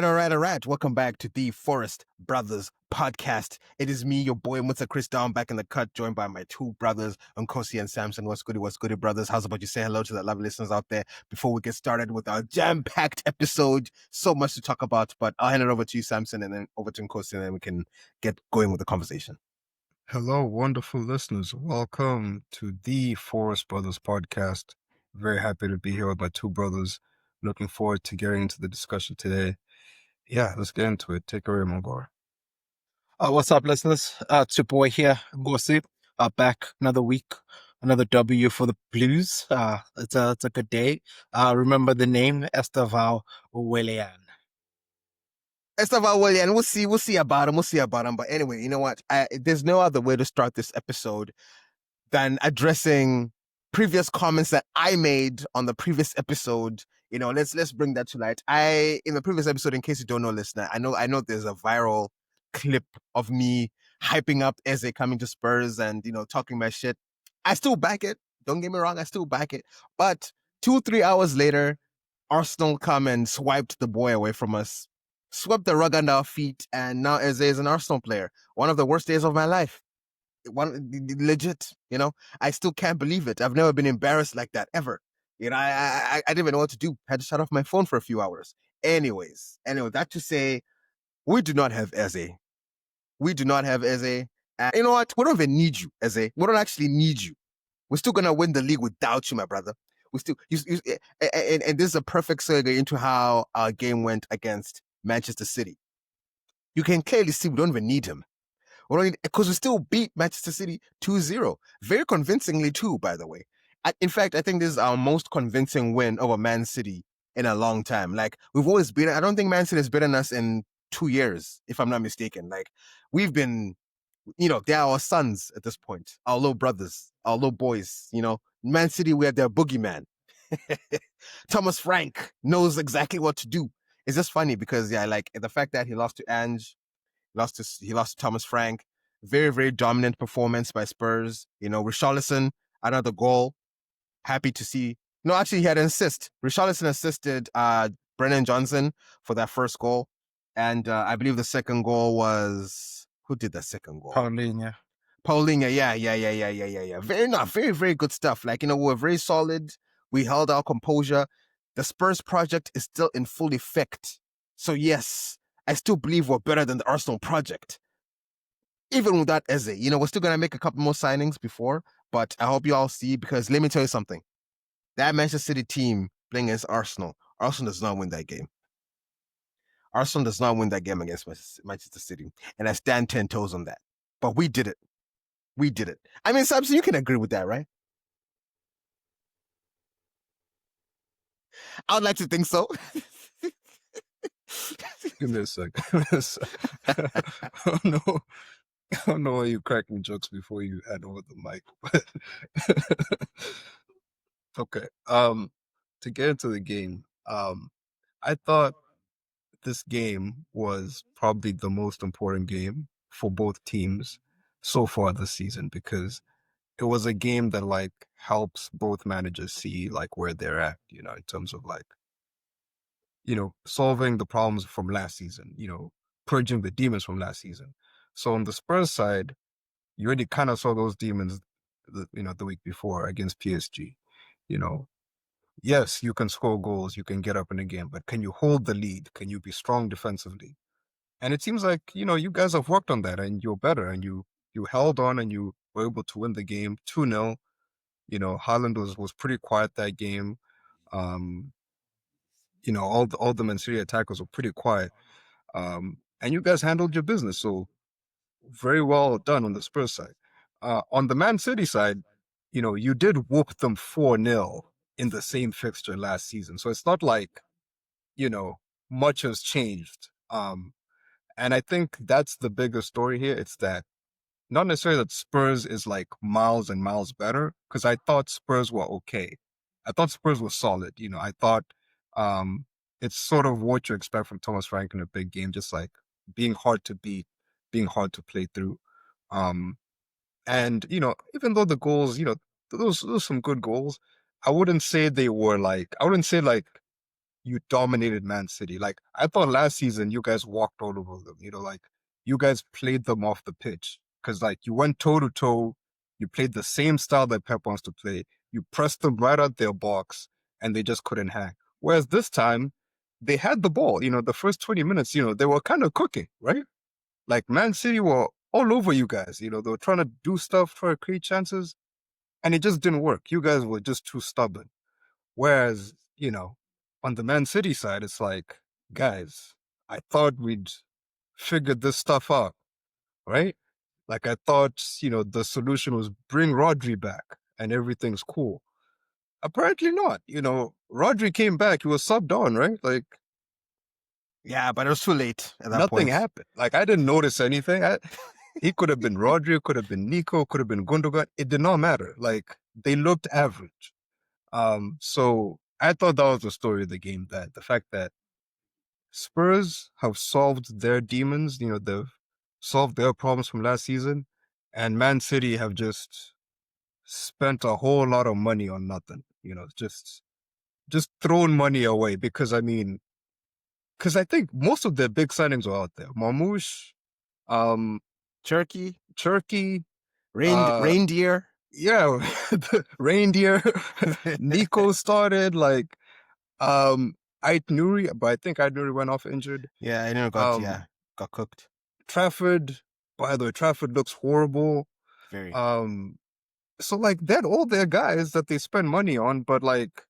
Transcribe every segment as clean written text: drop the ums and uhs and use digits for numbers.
All right. Welcome back to the Forest Brothers podcast. It is me, your boy, Mutsa Chris Down, back in the cut, joined by my two brothers, Nkosi and Samson. What's goody, brothers? How's about you say hello to the lovely listeners out there before we get started with our jam-packed episode? So much to talk about, but I'll hand it over to you, Samson, and then over to Nkosi, and then we can get going with the conversation. Hello, wonderful listeners. Welcome to the Forest Brothers podcast. Very happy to be here with my two brothers. Looking forward to getting into the discussion today. Yeah, let's get into it. Take it away, Mongor. What's up, listeners? It's your boy here, Ngosi. Back another week, another W for the Blues. It's a good day. Remember the name, Esteval Willian. Esteval Willian, we'll see about him. But anyway, you know what? There's no other way to start this episode than addressing previous comments that I made on the previous episode. You know, let's bring that to light. In the previous episode, in case you don't know, listener, I know there's a viral clip of me hyping up Eze coming to Spurs and, you know, talking my shit. I still back it. Don't get me wrong, I still back it. But 2-3 hours later, Arsenal come and swiped the boy away from us, swept the rug under our feet, and now Eze is an Arsenal player. One of the worst days of my life. Legit, you know, I still can't believe it. I've never been embarrassed like that ever. You know, I didn't even know what to do. I had to shut off my phone for a few hours. Anyway, that to say, we do not have Eze. We do not have Eze. You know what? We don't even need you, Eze. We don't actually need you. We're still gonna win the league without you, my brother. We still, and this is a perfect segue into how our game went against Manchester City. You can clearly see we don't even need him. Because we still beat Manchester City 2-0. Very convincingly too, by the way. In fact, I think this is our most convincing win over Man City in a long time. Like, we've always beaten, I don't think Man City has beaten us in 2 years, if I'm not mistaken. Like, we've been, you know, they're our sons at this point, our little brothers, our little boys, you know. Man City, we're their boogeyman. Thomas Frank knows exactly what to do. It's just funny because, yeah, like, the fact that he lost to Ange, he lost to Thomas Frank. Very, very dominant performance by Spurs. You know, Richarlison, another goal. Happy to see. No, actually, he had an assist. Richarlison assisted Brennan Johnson for that first goal. And I believe the second goal was... Who did the second goal? Paulinho. Yeah. Very, very good stuff. Like, you know, we're very solid. We held our composure. The Spurs project is still in full effect. So, yes, I still believe we're better than the Arsenal project. Even without Eze, you know, we're still going to make a couple more signings before, but I hope you all see, because let me tell you something. That Manchester City team playing against Arsenal does not win that game. Arsenal does not win that game against Manchester City, and I stand 10 toes on that. But we did it. I mean, Samson, you can agree with that, right? I would like to think so. Give me a sec. I don't know why you cracking jokes before you hand over the mic. Okay. To get into the game, I thought this game was probably the most important game for both teams so far this season, because it was a game that like helps both managers see like where they're at, you know, in terms of like, you know, solving the problems from last season, you know, purging the demons from last season. So on the Spurs side, you already kind of saw those demons, the week before against PSG. You know, yes, you can score goals, you can get up in a game, but can you hold the lead? Can you be strong defensively? And it seems like, you know, you guys have worked on that and you're better, and you held on and you were able to win the game 2-0. You know, Haaland was pretty quiet that game. You know, all the Man City attackers were pretty quiet. And you guys handled your business. So very well done on the Spurs side. On the Man City side, you know, you did whoop them 4-0 in the same fixture last season. So it's not like, you know, much has changed. And I think that's the bigger story here. It's that not necessarily that Spurs is like miles and miles better, because I thought Spurs were okay. I thought Spurs were solid. You know, I thought it's sort of what you expect from Thomas Frank in a big game, just like being hard to beat, being hard to play through. And, you know, even though the goals, you know, those some good goals, I wouldn't say like you dominated Man City. Like, I thought last season you guys walked all over them. Like you guys played them off the pitch because like you went toe to toe. You played the same style that Pep wants to play. You pressed them right out their box, and they just couldn't hang. Whereas this time, they had the ball. The first 20 minutes, they were kind of cooking, right? Like Man City were all over you guys. They were trying to do stuff, try to create chances, and it just didn't work. You guys were just too stubborn. Whereas, on the Man City side, it's like, guys, I thought we'd figured this stuff out, right? Like I thought, the solution was bring Rodri back and everything's cool. Apparently not. Rodri came back, he was subbed on, right? Like, yeah, but it was too late at that nothing point. happened. Like I didn't notice anything. He could have been Rodri, could have been Nico, could have been Gundogan. It did not matter. Like they looked average. So I thought that was the story of the game, that the fact that Spurs have solved their demons, they've solved their problems from last season, and Man City have just spent a whole lot of money on nothing, just thrown money away because I think most of their big signings are out there. Marmoush, Turkey, Turkey, reindeer. Yeah, the reindeer. Nico started like Ait Nuri, but I think Ait Nuri went off injured. Yeah, I know got cooked. Trafford, by the way, Trafford looks horrible. Very. So like they're all their guys that they spend money on, but like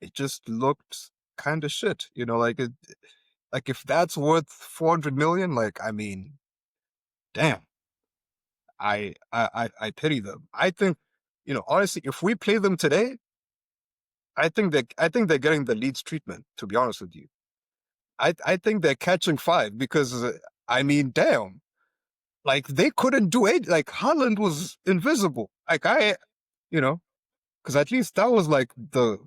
it just looked kind of shit. Like it, like if that's worth 400 million, like I mean, damn. I pity them. I think, honestly, if we play them today, I think they're getting the Leeds treatment, to be honest with you. I think they're catching 5 because I mean, damn. Like they couldn't do it. Like Haaland was invisible. Like because at least that was like the,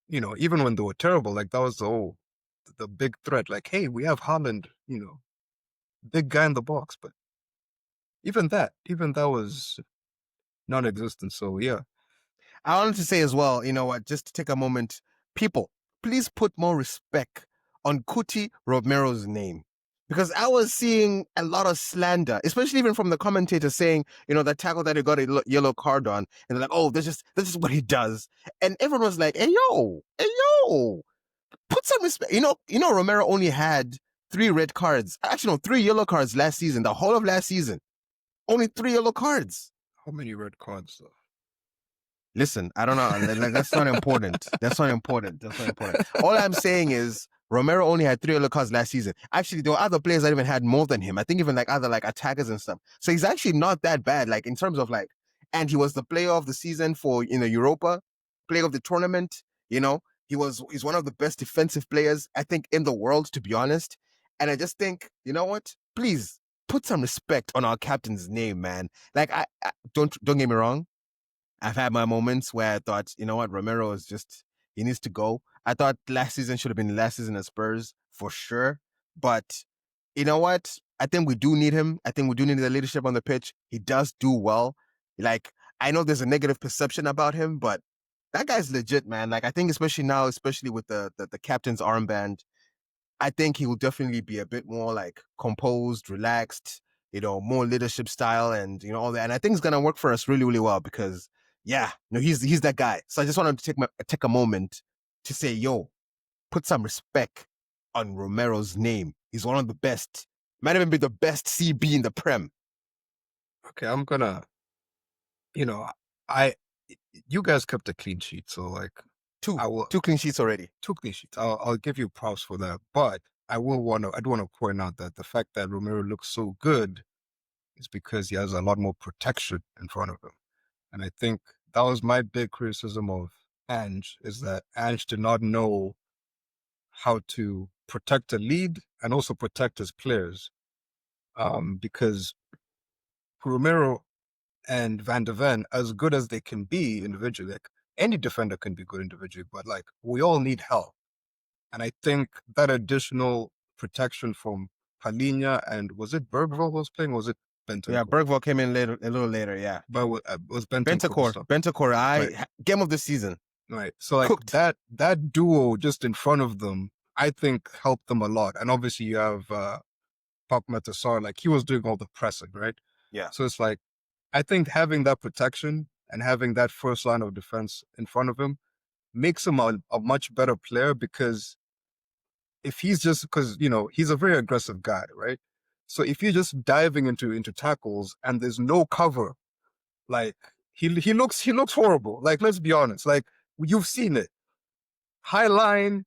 even when they were terrible, like that was the big threat. Like, hey, we have Haaland, big guy in the box. But even that was non-existent. So yeah. I wanted to say as well, you know what, just to take a moment, people, please put more respect on Kuti Romero's name. Because I was seeing a lot of slander, especially even from the commentators saying, that tackle that he got a yellow card on, and they're like, oh, this is what he does. And everyone was like, hey yo, put some respect. Romero only had 3 red cards. Actually, no, 3 yellow cards last season, the whole of last season. Only 3 yellow cards. How many red cards though? Listen, I don't know. Like that's not important. That's not important. All I'm saying is Romero only had 3 yellow cards last season. Actually, there were other players that even had more than him. I think even like other like attackers and stuff. So he's actually not that bad. Like in terms of like, and he was the player of the season for Europa, player of the tournament. He's one of the best defensive players I think in the world, to be honest. And I just think, you know what? Please put some respect on our captain's name, man. Like I don't get me wrong. I've had my moments where I thought, you know what, Romero is he needs to go. I thought last season should have been the last season at Spurs for sure. But you know what? I think we do need him. I think we do need the leadership on the pitch. He does do well. Like, I know there's a negative perception about him, but that guy's legit, man. Like, I think especially now, especially with the captain's armband, I think he will definitely be a bit more like composed, relaxed, more leadership style and, all that. And I think it's going to work for us really, really well because yeah, he's that guy. So I just wanted to take a moment to say, yo, put some respect on Romero's name. He's one of the best. Might even be the best CB in the Prem. Okay, I'm gonna, you guys kept a clean sheet, so like 2 clean sheets already. 2 clean sheets. I'll give you props for that, but I do want to point out that the fact that Romero looks so good is because he has a lot more protection in front of him. And I think that was my big criticism of Ange, is that Ange did not know how to protect a lead and also protect his players. Because Romero and Van de Ven, as good as they can be individually, like any defender can be good individually, but like we all need help. And I think that additional protection from Palhinha and was it Bergvall who was playing? Was it Bentancur? Yeah, Bergvall came in a little later, yeah. But was Bentancur. Bentancur, game of the season. Right. So like Cooked. that duo just in front of them, I think helped them a lot. And obviously you have Pop Metasar, like he was doing all the pressing, right? Yeah. So it's like I think having that protection and having that first line of defense in front of him makes him a much better player, because if he's just, because he's a very aggressive guy, right? So if you're just diving into tackles and there's no cover, like he looks horrible. Like, let's be honest, like you've seen it. High line,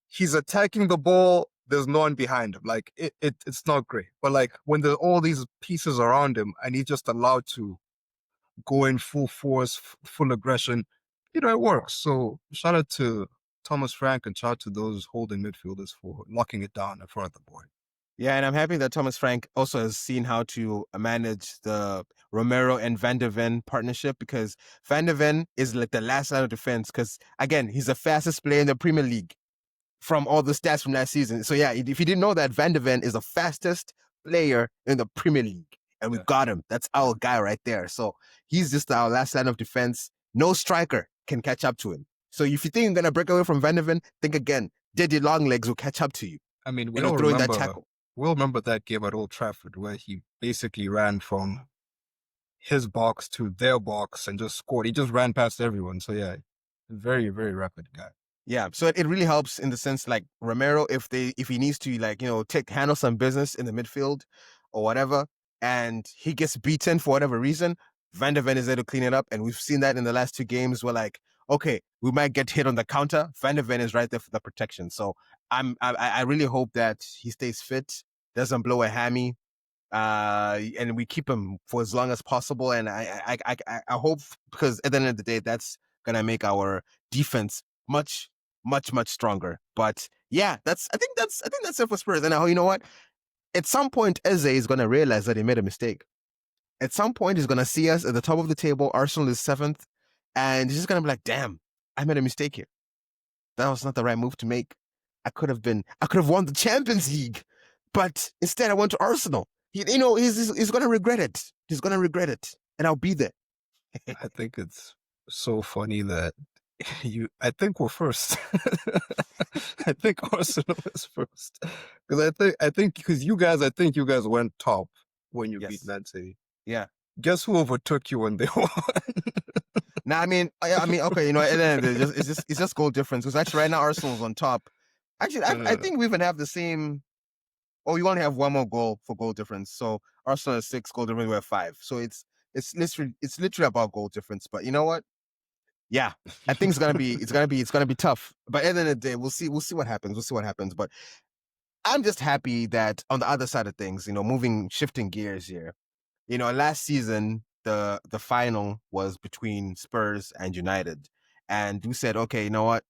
he's attacking the ball, there's no one behind him. Like it's not great. But like when there's all these pieces around him and he's just allowed to go in full force, full aggression, it works. So shout out to Thomas Frank and shout out to those holding midfielders for locking it down in front of the board. Yeah, and I'm happy that Thomas Frank also has seen how to manage the Romero and Van der Ven partnership, because Van der Ven is like the last line of defense, because, again, he's the fastest player in the Premier League from all the stats from last season. So, yeah, if you didn't know that, Van der Ven is the fastest player in the Premier League, and we got him. That's our guy right there. So he's just our last line of defense. No striker can catch up to him. So if you think you're going to break away from Van der Ven, think again. Daddy Longlegs will catch up to you. I mean, We'll remember that game at Old Trafford where he basically ran from his box to their box and just scored. He just ran past everyone. So yeah, very, very rapid guy. Yeah, so it really helps in the sense, like Romero, if he needs to, like, handle some business in the midfield or whatever, and he gets beaten for whatever reason, Van der Ven is there to clean it up, and we've seen that in the last two games where, like, okay, we might get hit on the counter, Van der Ven is right there for the protection. So I really hope that he stays fit, doesn't blow a hammy, and we keep him for as long as possible. And I hope, because at the end of the day, that's gonna make our defense much stronger. But yeah, I think that's it for Spurs. And you know what? At some point, Eze is gonna realize that he made a mistake. At some point, he's gonna see us at the top of the table. Arsenal is 7th, and he's just gonna be like, "Damn, I made a mistake here. That was not the right move to make. I could have won the Champions League, but instead I went to Arsenal." He's gonna regret it. He's gonna regret it, and I'll be there. I think it's so funny that I think we're first. I think Arsenal is first, because I think you guys went top when you beat Man City. Yeah. Guess who overtook you when they won? Nah, I mean, okay, it's just goal difference. Because actually, right now Arsenal's on top. Actually, I think we even have the same. Oh, you only have one more goal for goal difference. So Arsenal has 6, goal difference, we have 5. So it's literally about goal difference. But you know what? Yeah, I think it's gonna be tough. But at the end of the day, we'll see what happens. We'll see what happens. But I'm just happy that on the other side of things, shifting gears here. Last season the final was between Spurs and United, and we said, okay, you know what?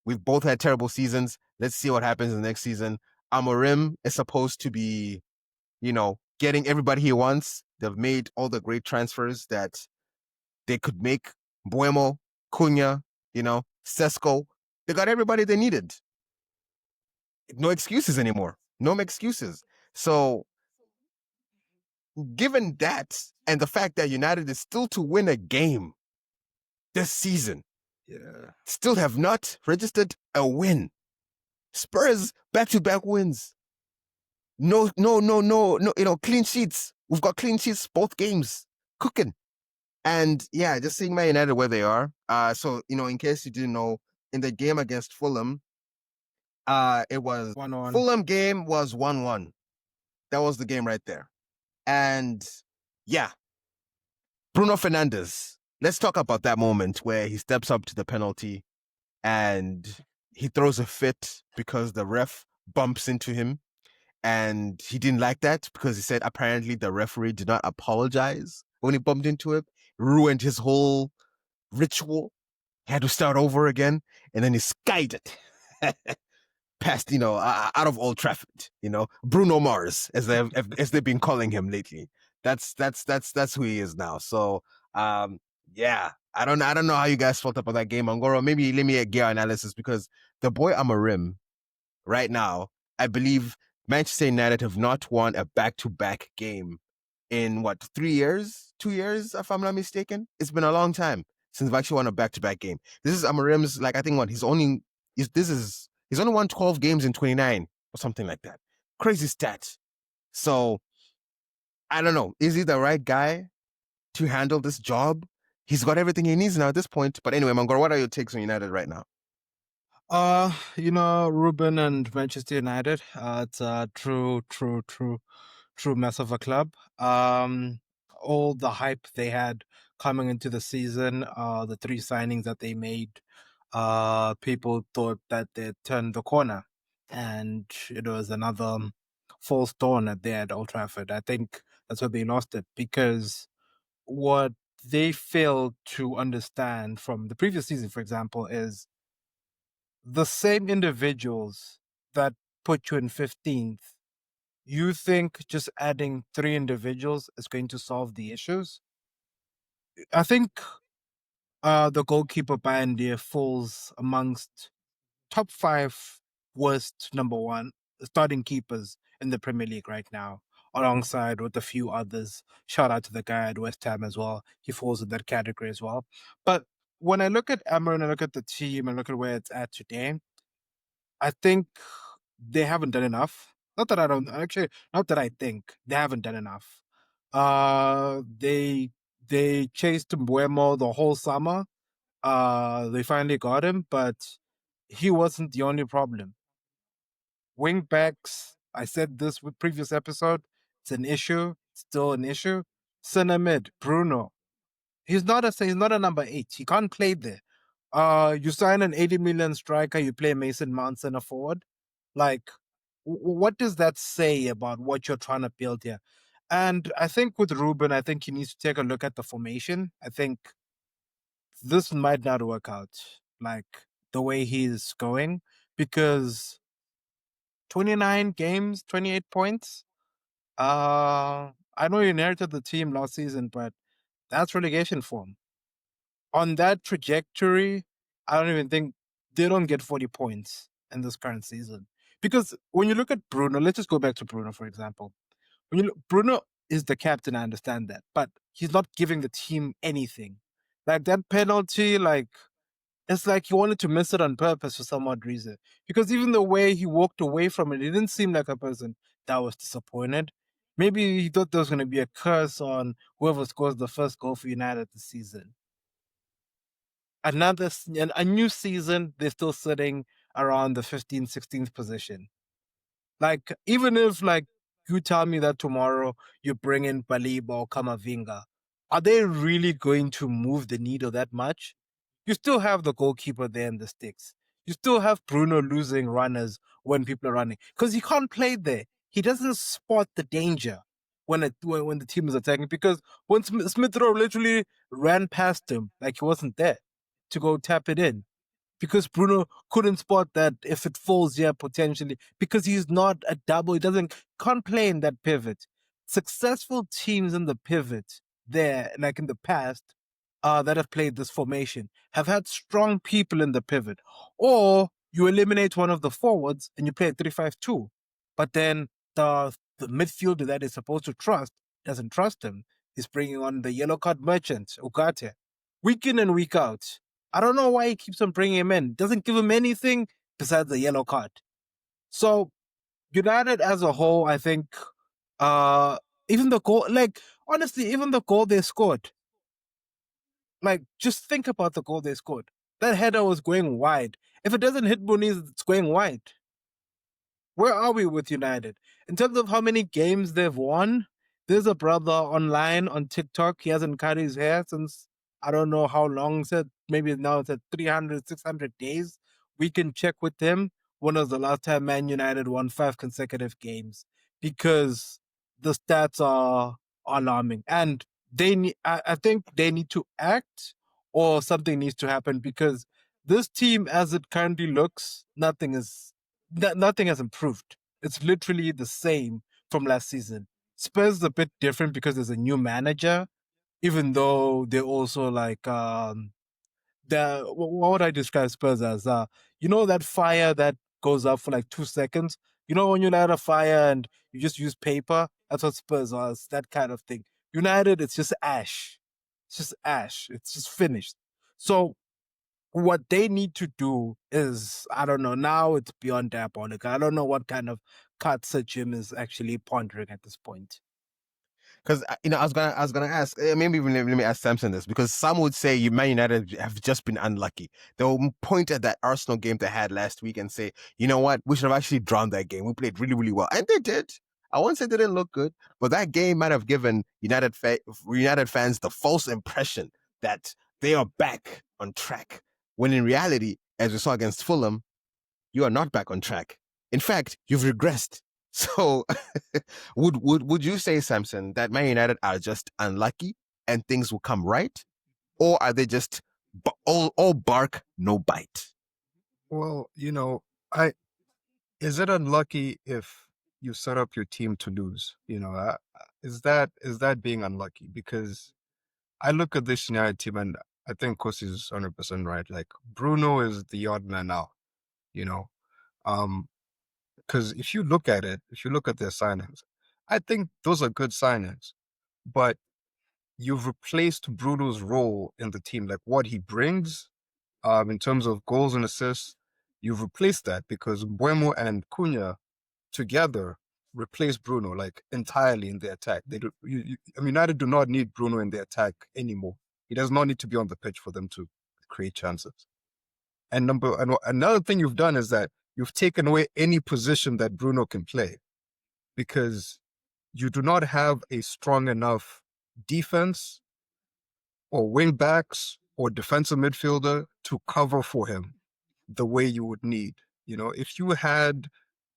We've both had terrible seasons. Let's see what happens in the next season. Amorim is supposed to be, getting everybody he wants. They've made all the great transfers that they could make. Buemo, Cunha, Sesko. They got everybody they needed. No excuses anymore. No more excuses. So, given that, and the fact that United is still to win a game this season, still have not registered a win. Spurs back-to-back wins. No, clean sheets. We've got clean sheets both games. Cooking. And yeah, just seeing Man United where they are. So, in case you didn't know, in the game against Fulham, it was 1-1. Fulham game was 1-1. That was the game right there. And yeah, Bruno Fernandes. Let's talk about that moment where he steps up to the penalty and he throws a fit because the ref bumps into him. And he didn't like that because he said apparently the referee did not apologize when he bumped into it. Ruined his whole ritual. He had to start over again. And then he skied it past, out of Old Trafford, Bruno Mars, as they've been calling him lately. That's who he is now. So, yeah, I don't know how you guys felt about that game, Angoro. Maybe let me get analysis, because the boy Amorim right now, I believe Manchester United have not won a back-to-back game in 3 years, 2 years, if I'm not mistaken. It's been a long time since we've actually won a back-to-back game. This is Amarim's, like, I think he's only won 12 games in 29 or something like that. Crazy stats. So I don't know. Is he the right guy to handle this job? He's got everything he needs now at this point. But anyway, Mangor, what are your takes on United right now? Ruben and Manchester United. It's a true mess of a club. All the hype they had coming into the season, the 3 signings that they made, people thought that they'd turned the corner, and it was another false dawn at there at Old Trafford. I think that's where they lost it, because what they failed to understand from the previous season, for example, is the same individuals that put you in 15th. You think just adding 3 individuals is going to solve the issues? I think the goalkeeper Bandia falls amongst top 5 worst number 1 starting keepers in the Premier League right now, alongside with a few others. Shout out to the guy at West Ham as well. He falls in that category as well. But when I look at Emma and I look at the team and look at where it's at today, I think they haven't done enough. Not that I don't actually. Not that I think they haven't done enough. They chased Mbuemo the whole summer. They finally got him, but he wasn't the only problem. Wing backs. I said this with previous episode. It's an issue. Still an issue. Center mid Bruno. He's not a number 8. He can't play there. You sign an 80 million striker. You play Mason Mount center forward. Like, what does that say about what you're trying to build here? And I think with Ruben, I think he needs to take a look at the formation. I think this might not work out, like the way he's going, because 29 games, 28 points. I know you inherited the team last season, but that's relegation form. On that trajectory, I don't even think they don't get 40 points in this current season. Because when you look at Bruno, let's just go back to Bruno, for example. Bruno is the captain, I understand that, but he's not giving the team anything. Like that penalty, like it's like he wanted to miss it on purpose for some odd reason. Because even the way he walked away from it, he didn't seem like a person that was disappointed. Maybe he thought there was going to be a curse on whoever scores the first goal for United this season. A new season, they're still sitting around the 15th, 16th position. Like, even if like you tell me that tomorrow you bring in Baliba or Kamavinga, are they really going to move the needle that much? You still have the goalkeeper there in the sticks. You still have Bruno losing runners when people are running because he can't play there. He doesn't spot the danger when the team is attacking, because when Smith Rowe literally ran past him like he wasn't there to go tap it in, because Bruno couldn't spot that if it falls here potentially, because he's not a double. He can't play in that pivot. Successful teams in the pivot there, like in the past, that have played this formation, have had strong people in the pivot. Or you eliminate one of the forwards and you play a 3-5-2. But then the midfielder that is supposed to trust doesn't trust him. He's bringing on the yellow card merchant, Ugarte, week in and week out. I don't know why he keeps on bringing him in. Doesn't give him anything besides the yellow card. So United as a whole, I think, even the goal, like honestly, even the goal they scored, like just think about the goal they scored. That header was going wide. If it doesn't hit Muniz, it's going wide. Where are we with United? In terms of how many games they've won, there's a brother online on TikTok. He hasn't cut his hair since I don't know how long. Said maybe now it's at 300, 600 days. We can check with him. When was the last time Man United won 5 consecutive games? Because the stats are alarming, and I think they need to act, or something needs to happen, because this team, as it currently looks, nothing has improved. It's literally the same from last season. Spurs is a bit different because there's a new manager, even though they're also like what would I describe Spurs as? That fire that goes up for like 2 seconds. When you light a fire and you just use paper, that's what Spurs are. It's that kind of thing. United, it's just ash. It's just ash. It's just finished. So what they need to do is, I don't know, now it's beyond diabolical. I don't know what kind of cut Sir Jim is actually pondering at this point. Because I was gonna ask, maybe even let me ask Samson this, because some would say Man United have just been unlucky. They'll point at that Arsenal game they had last week and say, you know what, we should have actually drawn that game. We played really, really well, and they did. I won't say they didn't look good, but that game might have given United fans the false impression that they are back on track. When in reality, as we saw against Fulham, you are not back on track. In fact, you've regressed. So would you say, Samson, that Man United are just unlucky and things will come right? Or are they just all bark, no bite? Well, is it unlucky if you set up your team to lose? Is that being unlucky? Because I look at this United team and I think Kosi is 100% right. Like Bruno is the odd man out, you know. Because if you look at their signings, I think those are good signings, but you've replaced Bruno's role in the team, like what he brings, in terms of goals and assists. You've replaced that because Buemo and Cunha together replace Bruno like entirely in the attack. They do. United do not need Bruno in the attack anymore. He does not need to be on the pitch for them to create chances. And another thing you've done is that you've taken away any position that Bruno can play, because you do not have a strong enough defense or wing backs or defensive midfielder to cover for him the way you would need. If you had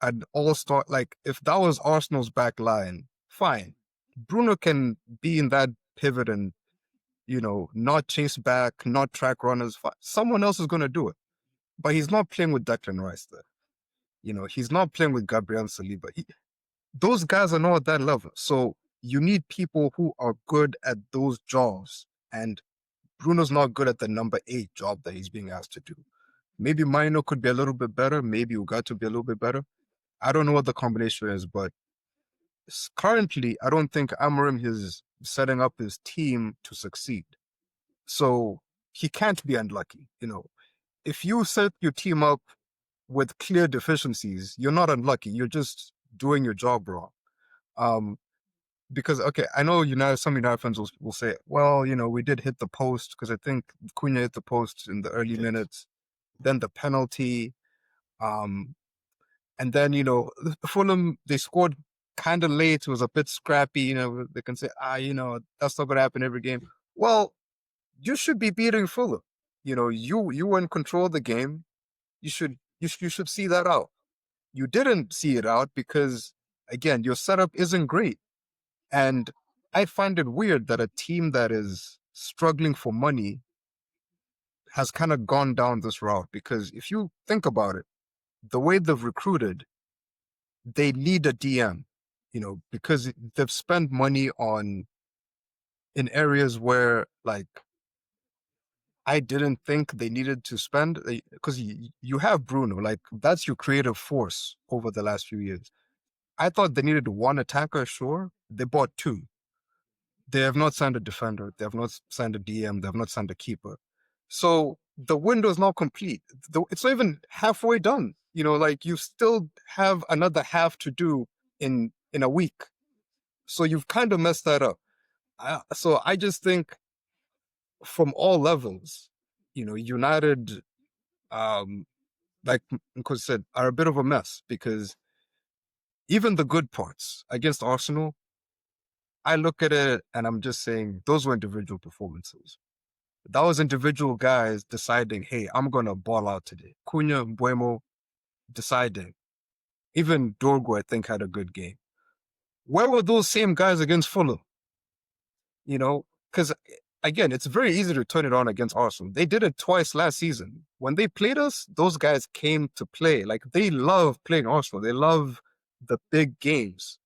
an all-star, like if that was Arsenal's back line, fine. Bruno can be in that pivot and, not chase back, not track runners. Someone else is going to do it. But he's not playing with Declan Rice there. He's not playing with Gabriel Saliba. Those guys are not at that level. So you need people who are good at those jobs. And Bruno's not good at the number 8 job that he's being asked to do. Maybe Maino could be a little bit better. Maybe Ugarte be a little bit better. I don't know what the combination is, but currently, I don't think Amorim is setting up his team to succeed. So he can't be unlucky. If you set your team up with clear deficiencies, you're not unlucky. You're just doing your job wrong. Because, okay, I know some United fans will say, well, we did hit the post, because I think Cunha hit the post in the early minutes. Then the penalty. And then, Fulham, they scored kind of late. It was a bit scrappy. They can say, that's not going to happen every game. Well, you should be beating Fulham. You were in control of the game. You should see that out. You didn't see it out because, again, your setup isn't great. And I find it weird that a team that is struggling for money has kind of gone down this route, because if you think about it, the way they've recruited, they need a DM, because they've spent money in areas where, like, I didn't think they needed to spend, because you have Bruno, like, that's your creative force over the last few years. I thought they needed one attacker, sure. They bought 2. They have not signed a defender. They have not signed a DM. They have not signed a keeper. So the window is not complete. It's not even halfway done. Like, you still have another half to do in a week. So you've kind of messed that up. So I just think from all levels, United, like Nkosi said, are a bit of a mess, because even the good parts against Arsenal, I look at it and I'm just saying those were individual performances. That was individual guys deciding, hey, I'm going to ball out today. Cunha, Buemo deciding. Even Dorgo, I think, had a good game. Where were those same guys against Fulham? Because, again, it's very easy to turn it on against Arsenal. They did it twice last season. When they played us, those guys came to play. Like, they love playing Arsenal. They love the big games.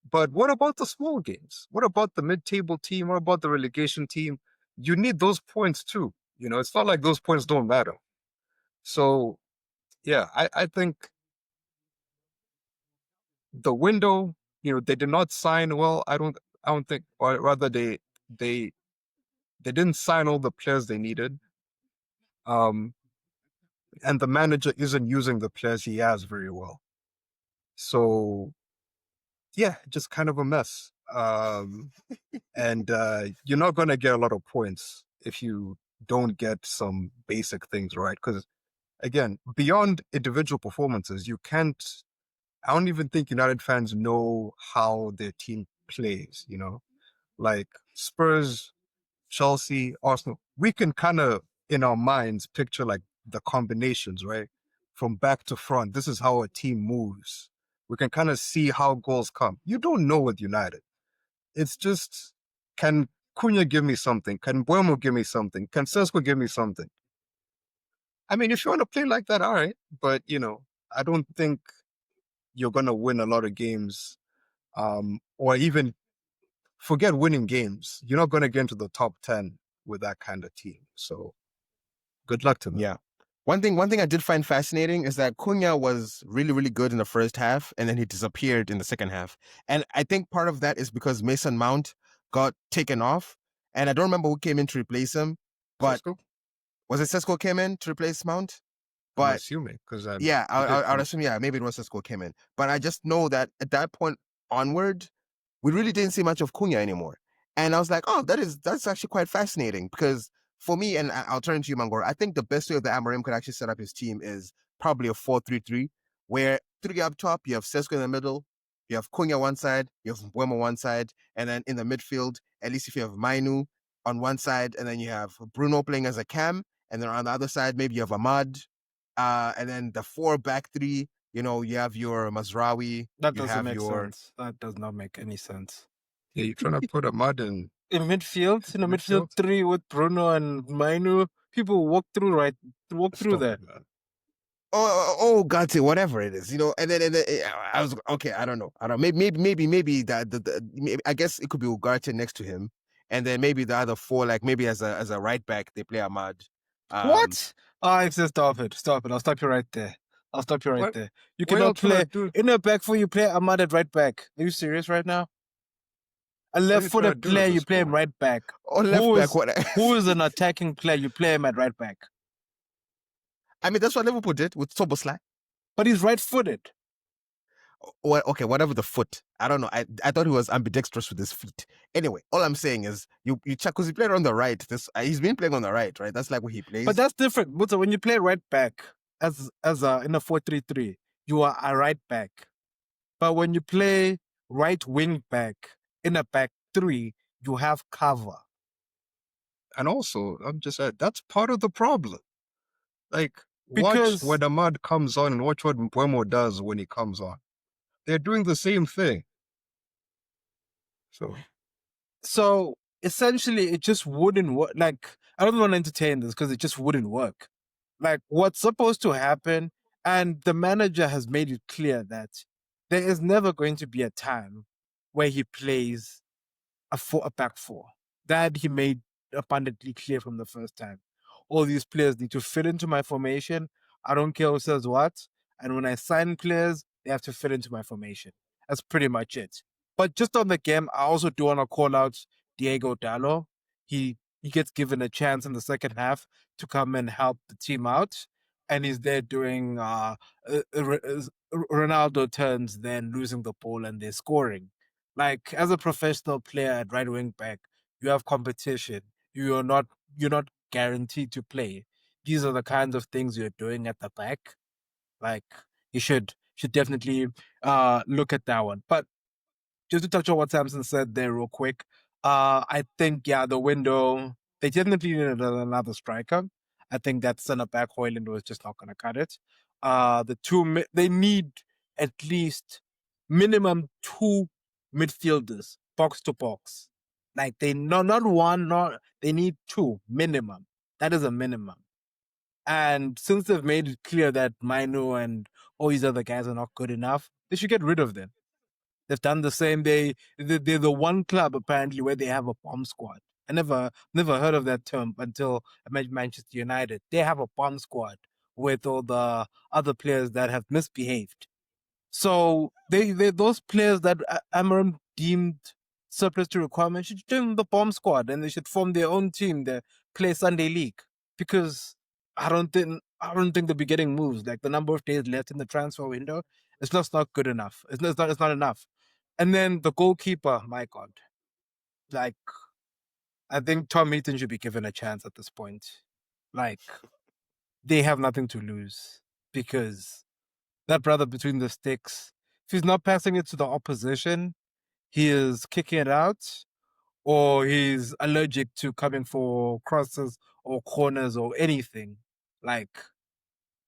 But what about the small games? What about the mid-table team? What about the relegation team? You need those points too. It's not like those points don't matter. So, yeah, I think the window, they did not sign well. I don't think, or rather they didn't sign all the players they needed. And the manager isn't using the players he has very well. So yeah, just kind of a mess. And you're not going to get a lot of points if you don't get some basic things right. Because again, beyond individual performances, you can't. I don't even think United fans know how their team plays. Like Spurs, Chelsea, Arsenal. We can kind of in our minds picture like the combinations, right? From back to front. This is how a team moves. We can kind of see how goals come. You don't know with United. It's just, can Cunha give me something? Can Buemo give me something? Can Sesko give me something? I mean, if you want to play like that, all right. But, I don't think you're going to win a lot of games, or even forget winning games. You're not going to get into the top 10 with that kind of team. So good luck to them. Yeah. One thing I did find fascinating is that Cunha was really, really good in the first half, and then he disappeared in the second half. And I think part of that is because Mason Mount got taken off, and I don't remember who came in to replace him, but Sesko? was it Sesko came in to replace Mount? I'm But assuming because yeah, he did I'd come. assume, yeah, maybe it was Sesko came in. But I just know that at that point onward, we really didn't see much of Cunha anymore. And I was like, oh, that's actually quite fascinating because for me, and I'll turn to you, Mangor, I think the best way that Amorim could actually set up his team is probably a 4-3-3, where three up top, you have Sesko in the middle, you have Cunha one side, you have Buemo one side, and then in the midfield, at least if you have Mainu on one side, and then you have Bruno playing as a cam, and then on the other side, maybe you have Ahmad, and then the four back three, you have your Mazraoui, That you doesn't have make your sense. That does not make any sense. Yeah, you're trying to put a mud in In midfield, in a midfield midfield? three with Bruno and Mainu, people walk through Stop there. it, man. oh got it, whatever it is, and then I was okay. I don't know. Maybe maybe I guess it could be Ugarte next to him, and then maybe the other four, like maybe as a right back, they play Ahmad. What? I said stop it. Stop it. I'll stop you right there. What? You What y'all cannot trying to play do? in a back four, you play Ahmad at right back. Are you serious right now? A What are you trying to left-footed do at player, you this play him point? right back. Or left back, what? Who is an attacking player, you play him at right back. I mean, that's what Liverpool did with Soboslai. But he's right-footed. Well, okay, whatever the foot. I don't know. I thought he was ambidextrous with his feet. Anyway, all I'm saying is you check because he played on the right. He's been playing on the right, right? That's like where he plays. But that's different. But when you play right back as in a 4-3-3, you are a right back. But when you play right wing back in a back three, you have cover. And also, I'm just that's part of the problem. Like, watch Because when Ahmad comes on and watch what Mbuemo does when he comes on. They're doing the same thing. so essentially it just wouldn't work. Like, I don't want to entertain this because it just wouldn't work. Like, what's supposed to happen, and the manager has made it clear that there is never going to be a time where he plays a back four. That he made abundantly clear from the first time. All these players need to fit into my formation. I don't care who says what. And when I sign players, they have to fit into my formation. That's pretty much it. But just on the game, I also do want to call out Diego Dallo. He gets given a chance in the second half to come and help the team out. And he's there doing Ronaldo turns, then losing the ball and they're scoring. Like, as a professional player at right wing back, you have competition. You're not guaranteed to play. These are the kinds of things you're doing at the back. Like, you should definitely look at that one. But just to touch on what Samson said there real quick, I think, yeah, the window, they definitely needed another striker. I think that center back Hoyland was just not going to cut it. They need at least minimum two midfielders, box to box. Like, they not one, they need two minimum. That is a minimum. And since they've made it clear that Mainu and all these other guys are not good enough, they should get rid of them. They've done the same. They're the one club apparently where they have a bomb squad. I never heard of that term until I met Manchester United. They have a bomb squad with all the other players that have misbehaved. So they those players that Amarim deemed surplus to requirement should join the bomb squad and they should form their own team that play Sunday League. Because I don't think they'll be getting moves. Like the number of days left in the transfer window, it's just not good enough. It's not enough. And then the goalkeeper, my God, like I think Tom Heaton should be given a chance at this point. Like they have nothing to lose because that brother between the sticks, if he's not passing it to the opposition, he is kicking it out, or he's allergic to coming for crosses or corners or anything. Like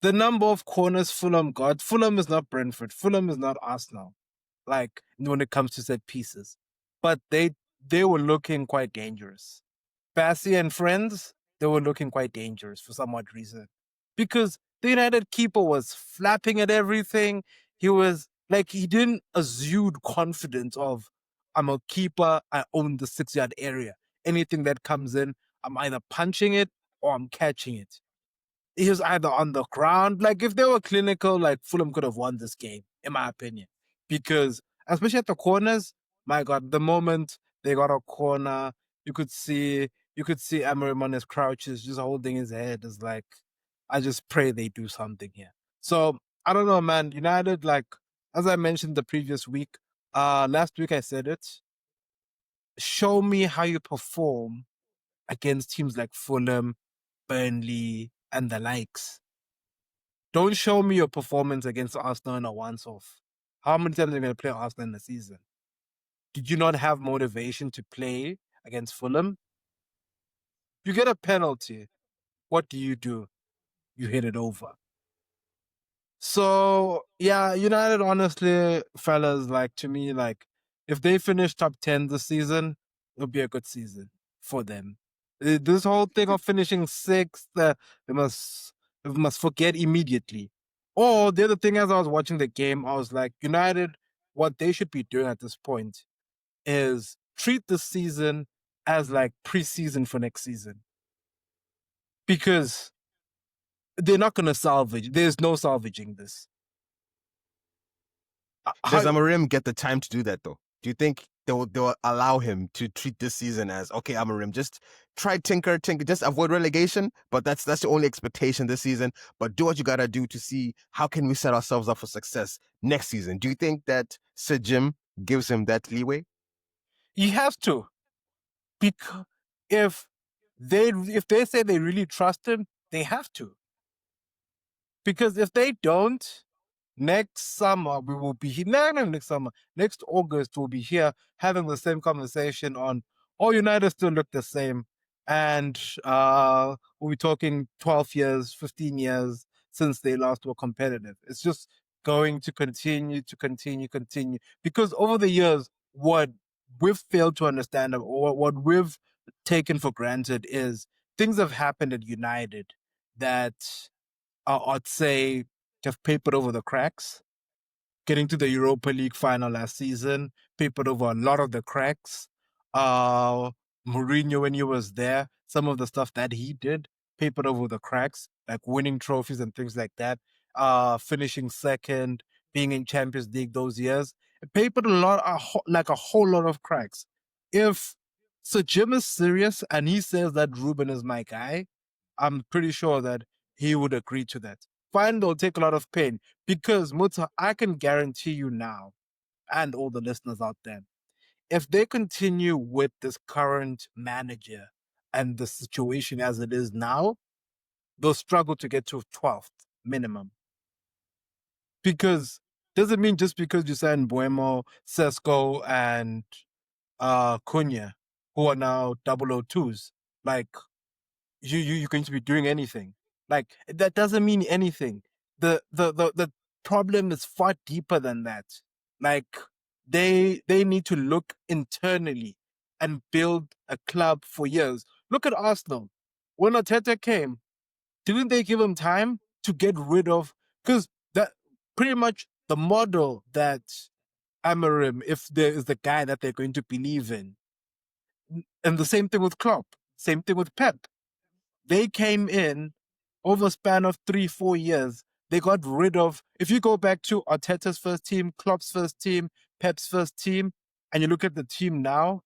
the number of corners Fulham got, Fulham is not Brentford, Fulham is not Arsenal. Like when it comes to set pieces, but they were looking quite dangerous. Bassey and friends, they were looking quite dangerous for some odd reason. Because the United keeper was flapping at everything. He was like, he didn't exude confidence of, I'm a keeper, I own the 6-yard area. Anything that comes in, I'm either punching it or I'm catching it. He was either on the ground. Like, if they were clinical, like, Fulham could have won this game, in my opinion. Because, especially at the corners, my God, the moment they got a corner, you could see Amarim on his crouches, just holding his head. Is like, I just pray they do something here. So I don't know, man. United, like as I mentioned the previous week, last week I said it. Show me how you perform against teams like Fulham, Burnley, and the likes. Don't show me your performance against Arsenal in a once-off. How many times are you going to play Arsenal in the season? Did you not have motivation to play against Fulham? You get a penalty. What do? You hit it over. So, yeah, United, honestly, fellas, like to me, like if they finish top 10 this season, it'll be a good season for them. This whole thing of finishing sixth, they must forget immediately. Or the other thing, as I was watching the game, I was like, United, what they should be doing at this point is treat the season as like preseason for next season. Because they're not going to salvage. There's no salvaging this. Does Amarim get the time to do that though? Do you think they'll allow him to treat this season as, okay, Amarim, just try tinker, just avoid relegation, but that's the only expectation this season. But do what you gotta do to see how can we set ourselves up for success next season. Do you think that Sir Jim gives him that leeway? He has to, because if they say they really trust him, they have to. Because if they don't, next summer we will be here. No, next summer. Next August we'll be here having the same conversation on, oh, United still look the same. And we'll be talking 12 years, 15 years since they last were competitive. It's just going to continue. Because over the years, what we've failed to understand, or what we've taken for granted, is things have happened at United that I'd say have papered over the cracks. Getting to the Europa League final last season papered over a lot of the cracks. Mourinho, when he was there, some of the stuff that he did papered over the cracks, like winning trophies and things like that. Finishing second, being in Champions League those years, it papered like a whole lot of cracks. If Sir Jim is serious and he says that Ruben is my guy, I'm pretty sure that he would agree to that. Fine, they'll take a lot of pain because, Muta, I can guarantee you now, and all the listeners out there, if they continue with this current manager and the situation as it is now, they'll struggle to get to 12th minimum. Because doesn't mean just because you sign Buemo, Sesko, and Cunha, who are now 002s, like you're going to be doing anything. Like that doesn't mean anything. The problem is far deeper than that. Like they need to look internally and build a club for years. Look at Arsenal. When Arteta came, didn't they give him time to get rid of? Because that pretty much the model that Amarim, if there is the guy that they're going to believe in, and the same thing with Klopp, same thing with Pep. They came in over a span of 3-4 years. They got rid of, if you go back to Arteta's first team, Klopp's first team, Pep's first team, and you look at the team now,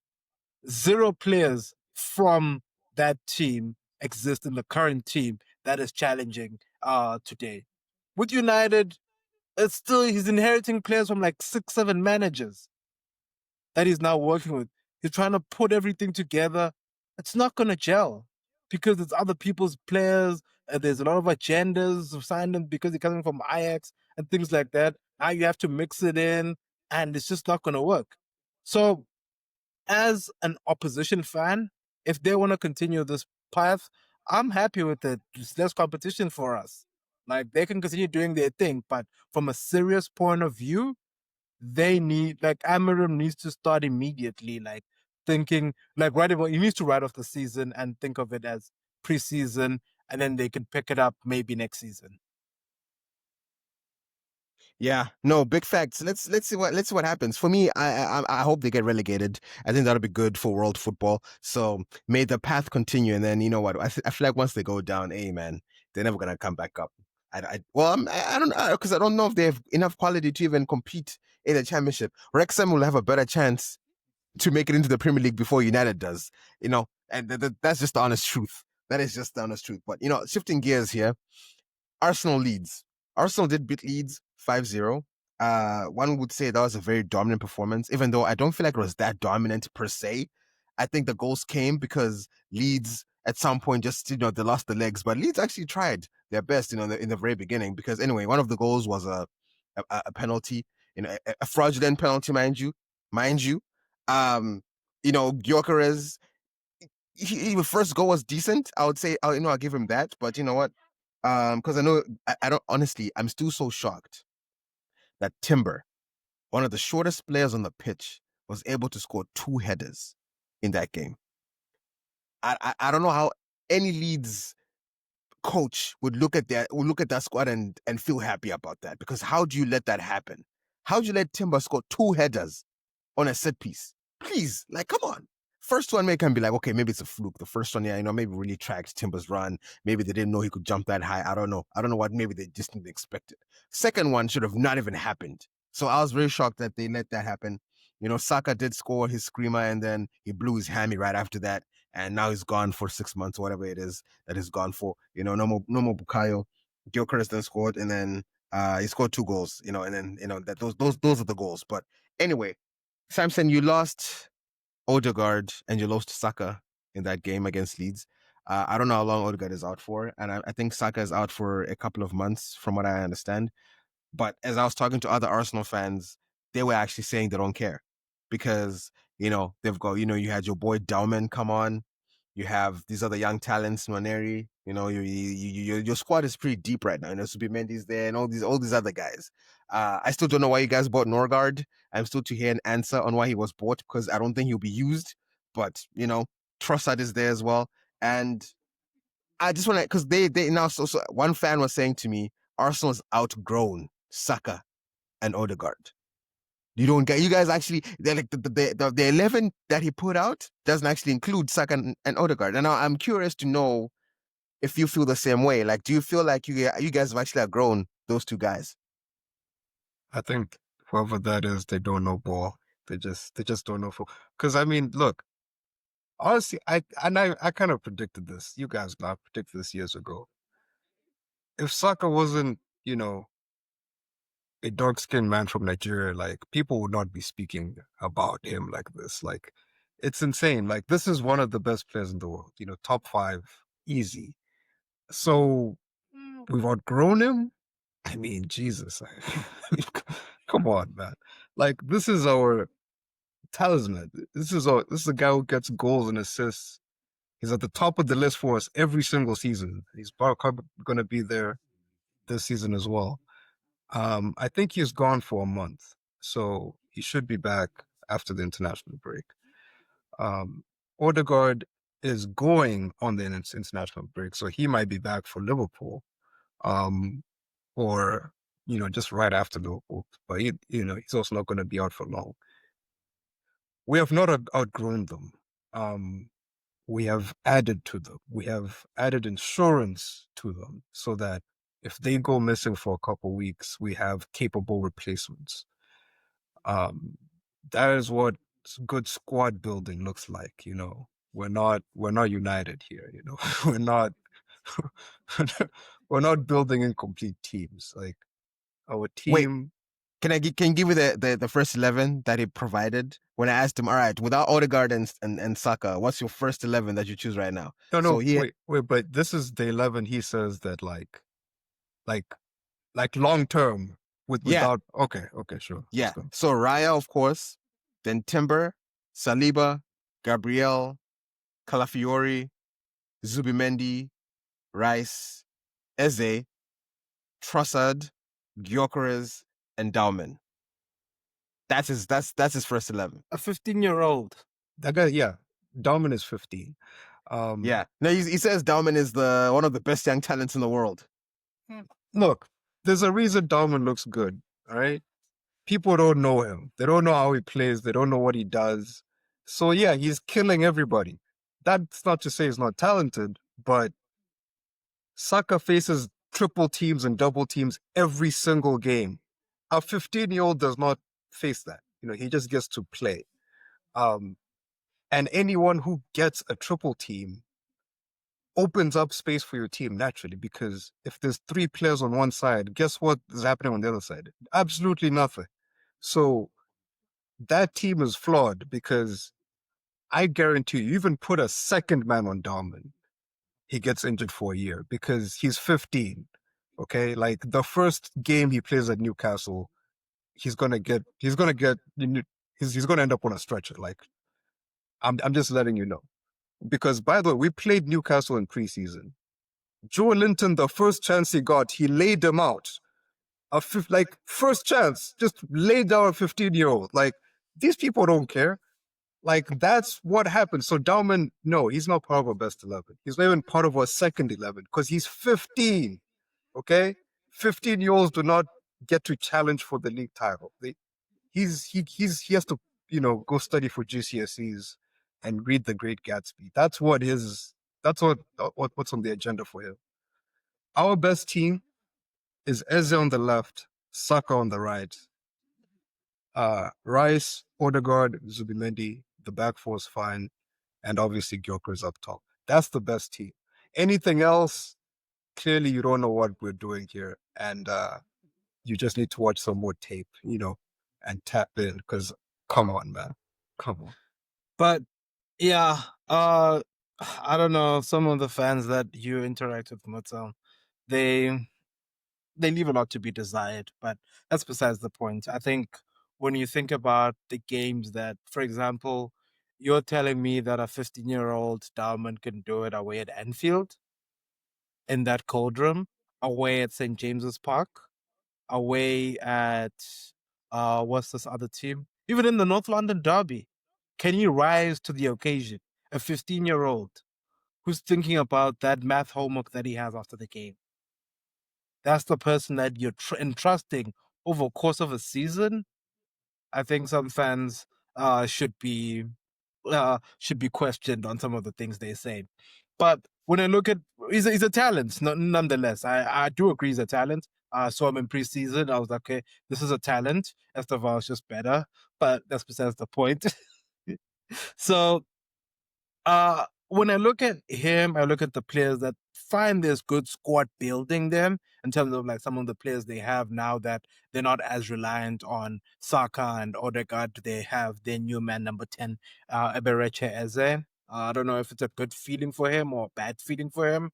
0 players from that team exist in the current team. that is challenging today. With United, it's still he's inheriting players from like 6, 7 managers that he's now working with. He's trying to put everything together. It's not going to gel because it's other people's players. There's a lot of agendas of signing because they're coming from Ajax and things like that. Now you have to mix it in, and it's just not going to work. So, as an opposition fan, if they want to continue this path, I'm happy with it. There's less competition for us. Like they can continue doing their thing, but from a serious point of view, they need like Amarim needs to start immediately, like thinking like he needs to write off the season and think of it as preseason, and then they can pick it up maybe next season. Yeah, no, big facts. Let's see what happens. For me, I hope they get relegated. I think that'll be good for world football. So may the path continue. And then you know what? I feel like once they go down, hey man, they're never gonna come back up. I don't know because I don't know if they have enough quality to even compete in the championship. Wrexham will have a better chance to make it into the Premier League before United does. You know, and that's just the honest truth. That is just the honest truth. But you know, shifting gears here. Arsenal Leeds. Arsenal did beat Leeds 5-0. One would say that was a very dominant performance, even though I don't feel like it was that dominant per se. I think the goals came because Leeds at some point just, you know, they lost the legs, but Leeds actually tried their best, you know, in the very beginning, because anyway, one of the goals was a penalty, you know, a fraudulent penalty, mind you. You know, Gyökeres, the first goal was decent. I would say, I'll give him that, but you know what? Because I know I don't honestly, I'm still so shocked that Timber, one of the shortest players on the pitch, was able to score 2 headers in that game. I don't know how any Leeds coach would look at that squad and feel happy about that, because how do you let that happen? How do you let Timber score 2 headers on a set piece? Please, like, come on. First one, maybe can be like, okay, maybe it's a fluke. The first one, yeah, you know, maybe really tracked Timber's run. Maybe they didn't know he could jump that high. I don't know. I don't know what. Maybe they just didn't expect it. Second one should have not even happened. So I was very shocked that they let that happen. You know, Saka did score his screamer, and then he blew his hammy right after that, and now he's gone for 6 months, whatever it is that he's gone for. You know, no more Bukayo. Gyökeres then scored, and then he scored 2 goals. You know, and then you know that those are the goals. But anyway, Samson, you lost Odegaard and you lost Saka in that game against Leeds. I don't know how long Odegaard is out for, and I think Saka is out for a couple of months, from what I understand. But as I was talking to other Arsenal fans, they were actually saying they don't care because, you know, they've got, you know, you had your boy Dauman come on. You have these other young talents, Nwaneri. You know, your squad is pretty deep right now. You know, Subimendi's there and all these other guys. I still don't know why you guys bought Norgard. I'm still to hear an answer on why he was bought, because I don't think he'll be used. But, you know, Trossard is there as well. And I just want to, because they now, so one fan was saying to me, Arsenal's outgrown Saka and Odegaard. You guys actually, they're like the 11 that he put out doesn't actually include Saka and Odegaard. And now I'm curious to know if you feel the same way. Like, do you feel like you guys have actually outgrown those 2 guys? I think whoever that is, they don't know ball. They just don't know football. Because I mean, look, honestly, I kind of predicted this. You guys not predicted this years ago. If Saka wasn't, you know, a dark-skinned man from Nigeria, like people would not be speaking about him like this. Like, it's insane. Like, this is one of the best players in the world. You know, top 5, easy. So we've outgrown him. I mean, Jesus, come on, man. Like, this is our talisman. This is a guy who gets goals and assists. He's at the top of the list for us every single season. He's probably going to be there this season as well. I think he's gone for a month, so he should be back after the international break. Odegaard is going on the international break, so he might be back for Liverpool, or you know, just right after Liverpool. But you know, he's also not going to be out for long. We have not outgrown them. We have added to them. We have added insurance to them so that if they go missing for a couple of weeks, we have capable replacements. That is what good squad building looks like. You know, we're not United here. You know, we're not building incomplete teams. Like our Wait, team. can you give me the first 11 that he provided when I asked him? All right, without Odegaard and Saka, what's your first 11 that you choose right now? So No, he wait, but this is the 11 he says that like long term yeah without. Okay, sure, let's yeah. go. So Raya, of course, then Timber, Saliba, Gabriel, Calafiori, Zubimendi, Rice, Eze, Trossard, Gyökeres, and Dauman. That's his first 11. A 15-year-old. That guy, yeah, Domin is 15. Yeah. No, he says Dauman is the one of the best young talents in the world. Look, there's a reason Domin looks good. All right, people don't know him. They don't know how he plays. They don't know what he does. So yeah, he's killing everybody. That's not to say he's not talented, but Saka faces triple teams and double teams every single game. A 15-year-old does not face that. He just gets to play. Um, and anyone who gets a triple team opens up space for your team naturally, because if there's three players on one side, guess what is happening on the other side? Absolutely nothing. So that team is flawed, because I guarantee you, even put a second man on Darwin, he gets injured for a year because he's 15. Okay, like the first game he plays at Newcastle, he's gonna he's gonna end up on a stretcher. Like I'm just letting you know, because by the way, we played Newcastle in preseason. Joe Linton, the first chance he got, he laid him out. First chance, just laid down a 15-year-old. Like, these people don't care. Like, that's what happened. So Dauman, no, he's not part of our best 11. He's not even part of our second 11 because he's 15. Okay, 15-year-olds do not get to challenge for the league title. He has to go study for GCSEs and read The Great Gatsby. That's what's on the agenda for him. Our best team is Eze on the left, Saka on the right, Rice, Odegaard, Zubimendi. The back four is fine, and obviously Gyökeres up top. That's the best team. Anything else, clearly you don't know what we're doing here, and you just need to watch some more tape, and tap in, because come on, man. Come on. But yeah, I don't know, some of the fans that you interact with, Mozart, they leave a lot to be desired, but that's besides the point. I think when you think about the games that, for example, you're telling me that a 15-year-old Darwin can do it away at Anfield, in that cold room, away at St. James's Park, away at what's this other team? Even in the North London derby. Can you rise to the occasion? A 15-year-old who's thinking about that math homework that he has after the game. That's the person that you're entrusting over the course of a season. I think some fans should be questioned on some of the things they say. But when I look at, he's a talent, nonetheless. I do agree he's a talent. I saw him in preseason. I was like, okay, this is a talent. Esteval is just better, but that's besides the point. So when I look at him, I look at the players that find there's good squad building them in terms of like some of the players they have now that they're not as reliant on Saka and Odegaard. They have their new man, number 10, Eberechi Eze. I don't know if it's a good feeling for him or a bad feeling for him.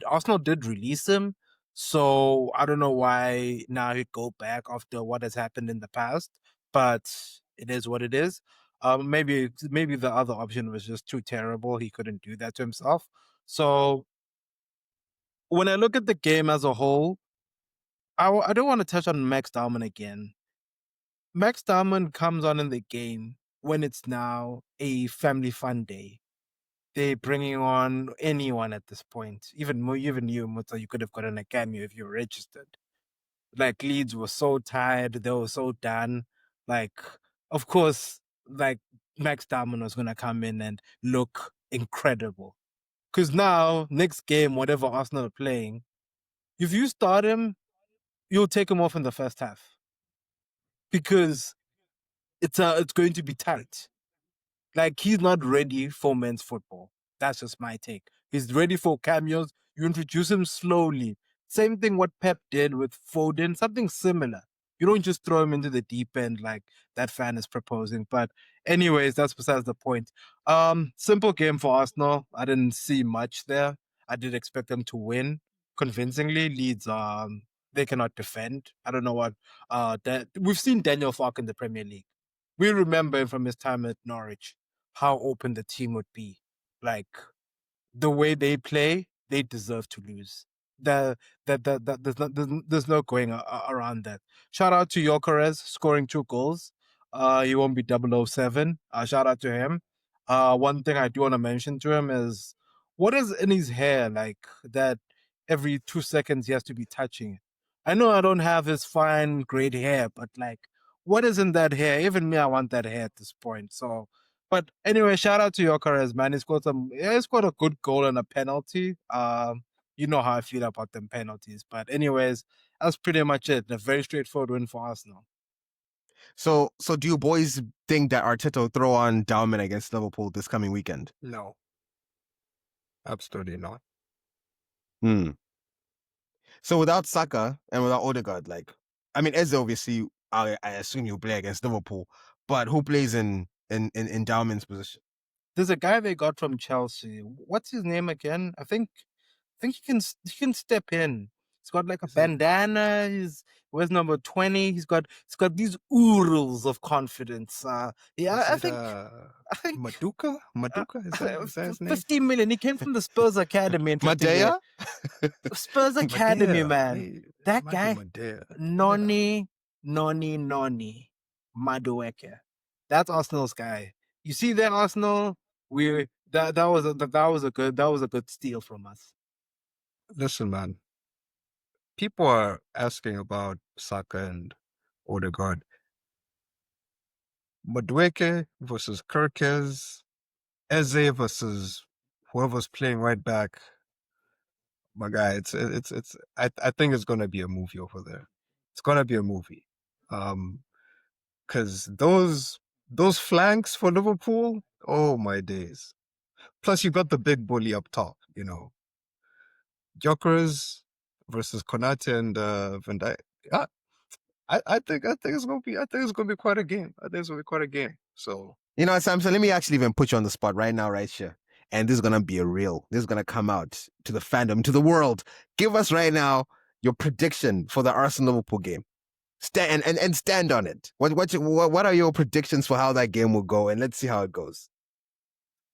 Arsenal did release him. So I don't know why now he'd go back after what has happened in the past, but it is what it is. Maybe the other option was just too terrible. He couldn't do that to himself. So when I look at the game as a whole, I don't want to touch on Max Darman again. Max Darman comes on in the game when it's now a family fun day. They're bringing on anyone at this point. Even you, Muta, you could have gotten a cameo if you were registered. Like, Leeds were so tired, they were so done. Like, of course, like, Max Diamond was gonna come in and look incredible. Because now, next game, whatever Arsenal are playing, if you start him, you'll take him off in the first half. Because it's going to be tight. Like, he's not ready for men's football. That's just my take. He's ready for cameos. You introduce him slowly. Same thing what Pep did with Foden, something similar. You don't just throw him into the deep end like that fan is proposing. But anyways, that's besides the point. Simple game for Arsenal. I didn't see much there. I did expect them to win convincingly. Leeds, they cannot defend. I don't know what. That we've seen Daniel Fark in the Premier League. We remember him from his time at Norwich, how open the team would be. Like the way they play, they deserve to lose. The that there's no going around that. Shout out to Yokeres scoring 2 goals. He won't be 007. Shout out to him. One thing I do want to mention to him is what is in his hair like that every 2 seconds he has to be touching it. I know I don't have his fine great hair, but like what is in that hair? Even me, I want that hair at this point. So but anyway, shout out to Yokeres, man. He scored a good goal and a penalty. You know how I feel about them penalties. But anyways, that's pretty much it. A very straightforward win for Arsenal. So do you boys think that Arteta will throw on Dalman against Liverpool this coming weekend? No, absolutely not. So without Saka and without Odegaard, like, I mean, Eze obviously, I assume he'll play against Liverpool, but who plays in Dalman's position? There's a guy they got from Chelsea. What's his name again? I think he can step in. He's got like a Is it- bandana. He's where's number 20? He's got these oodles of confidence. Yeah, Is I it, think I think Maduka? Maduka? Is that his name? 50 million. He came from the Spurs Academy in 50 million. Madea? Spurs Academy, Madea. man. Hey, That might be guy, Madea. Noni, Madueke. That's Arsenal's guy. You see that Arsenal? That was a good steal from us. Listen, man. People are asking about Saka and Odegaard. Madueke versus Kirkes, Eze versus whoever's playing right back. My guy, it's. I think it's gonna be a movie over there. It's gonna be a movie. Because those flanks for Liverpool, oh my days. Plus, you got the big bully up top. Gyökeres versus Konate and Van Dijk. Yeah, I think it's gonna be quite a game. I think it's gonna be quite a game. So You know what, Samson? Let me actually even put you on the spot right now, right here. And this is gonna be this is gonna come out to the fandom, to the world. Give us right now your prediction for the Arsenal Liverpool game. Stand and stand on it. What are your predictions for how that game will go? And let's see how it goes.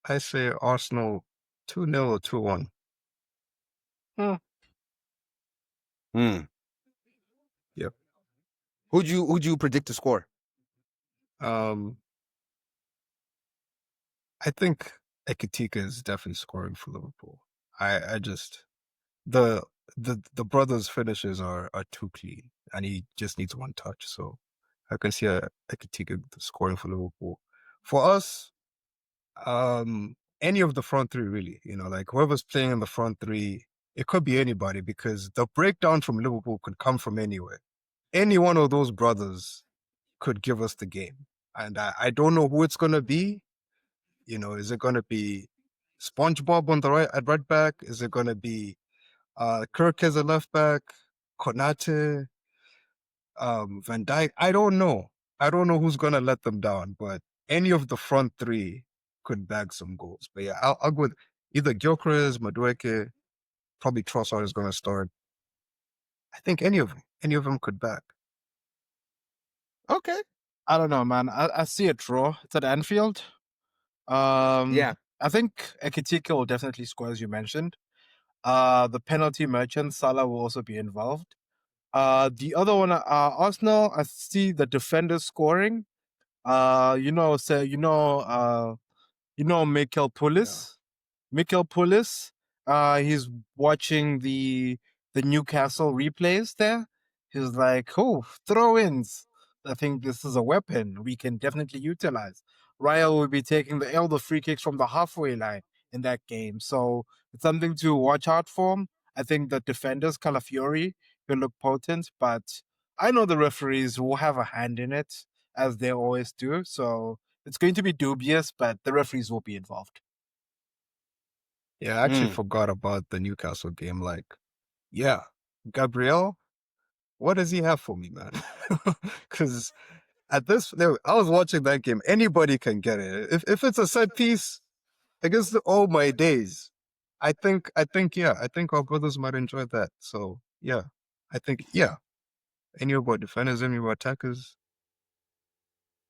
I say Arsenal 2-0 or 2-1. Hmm. Yep. Who'd you predict to score? I think Ekitika is definitely scoring for Liverpool. I just the the brothers' finishes are too clean, and he just needs one touch. So I can see Ekitika scoring for Liverpool. For us, any of the front three really. Like whoever's playing in the front three, it could be anybody because the breakdown from Liverpool could come from anywhere. Any one of those brothers could give us the game, and I don't know who it's gonna be. Is it gonna be SpongeBob on the right back? Is it gonna be Kirk as a left back, Konate, Van Dijk? I don't know. I don't know who's gonna let them down, but any of the front three could bag some goals. But yeah, I'll go with either Gyökeres, Madueke, probably Trossard is gonna start. I think any of them could bag. Okay. I don't know, man. I see a draw. It's at Anfield. Yeah. I think Ekitika will definitely score, as you mentioned. The penalty merchant Salah will also be involved. The other one, Arsenal. I see the defenders scoring. Mikel Yeah. Pulis. Mikel Pulis. He's watching the Newcastle replays there. He's like, oh, throw-ins. I think this is a weapon we can definitely utilize. Raya will be taking all the free kicks from the halfway line in that game. So it's something to watch out for. I think the defenders, Calafiori, will look potent, but I know the referees will have a hand in it, as they always do. So it's going to be dubious, but the referees will be involved. Yeah, I actually Mm. forgot about the Newcastle game. Like, yeah, Gabriel, what does he have for me, man? Because at this, I was watching that game. Anybody can get it. If it's a set piece against all my days, I think our brothers might enjoy that. So yeah, I think yeah. Any of our defenders, any of our attackers,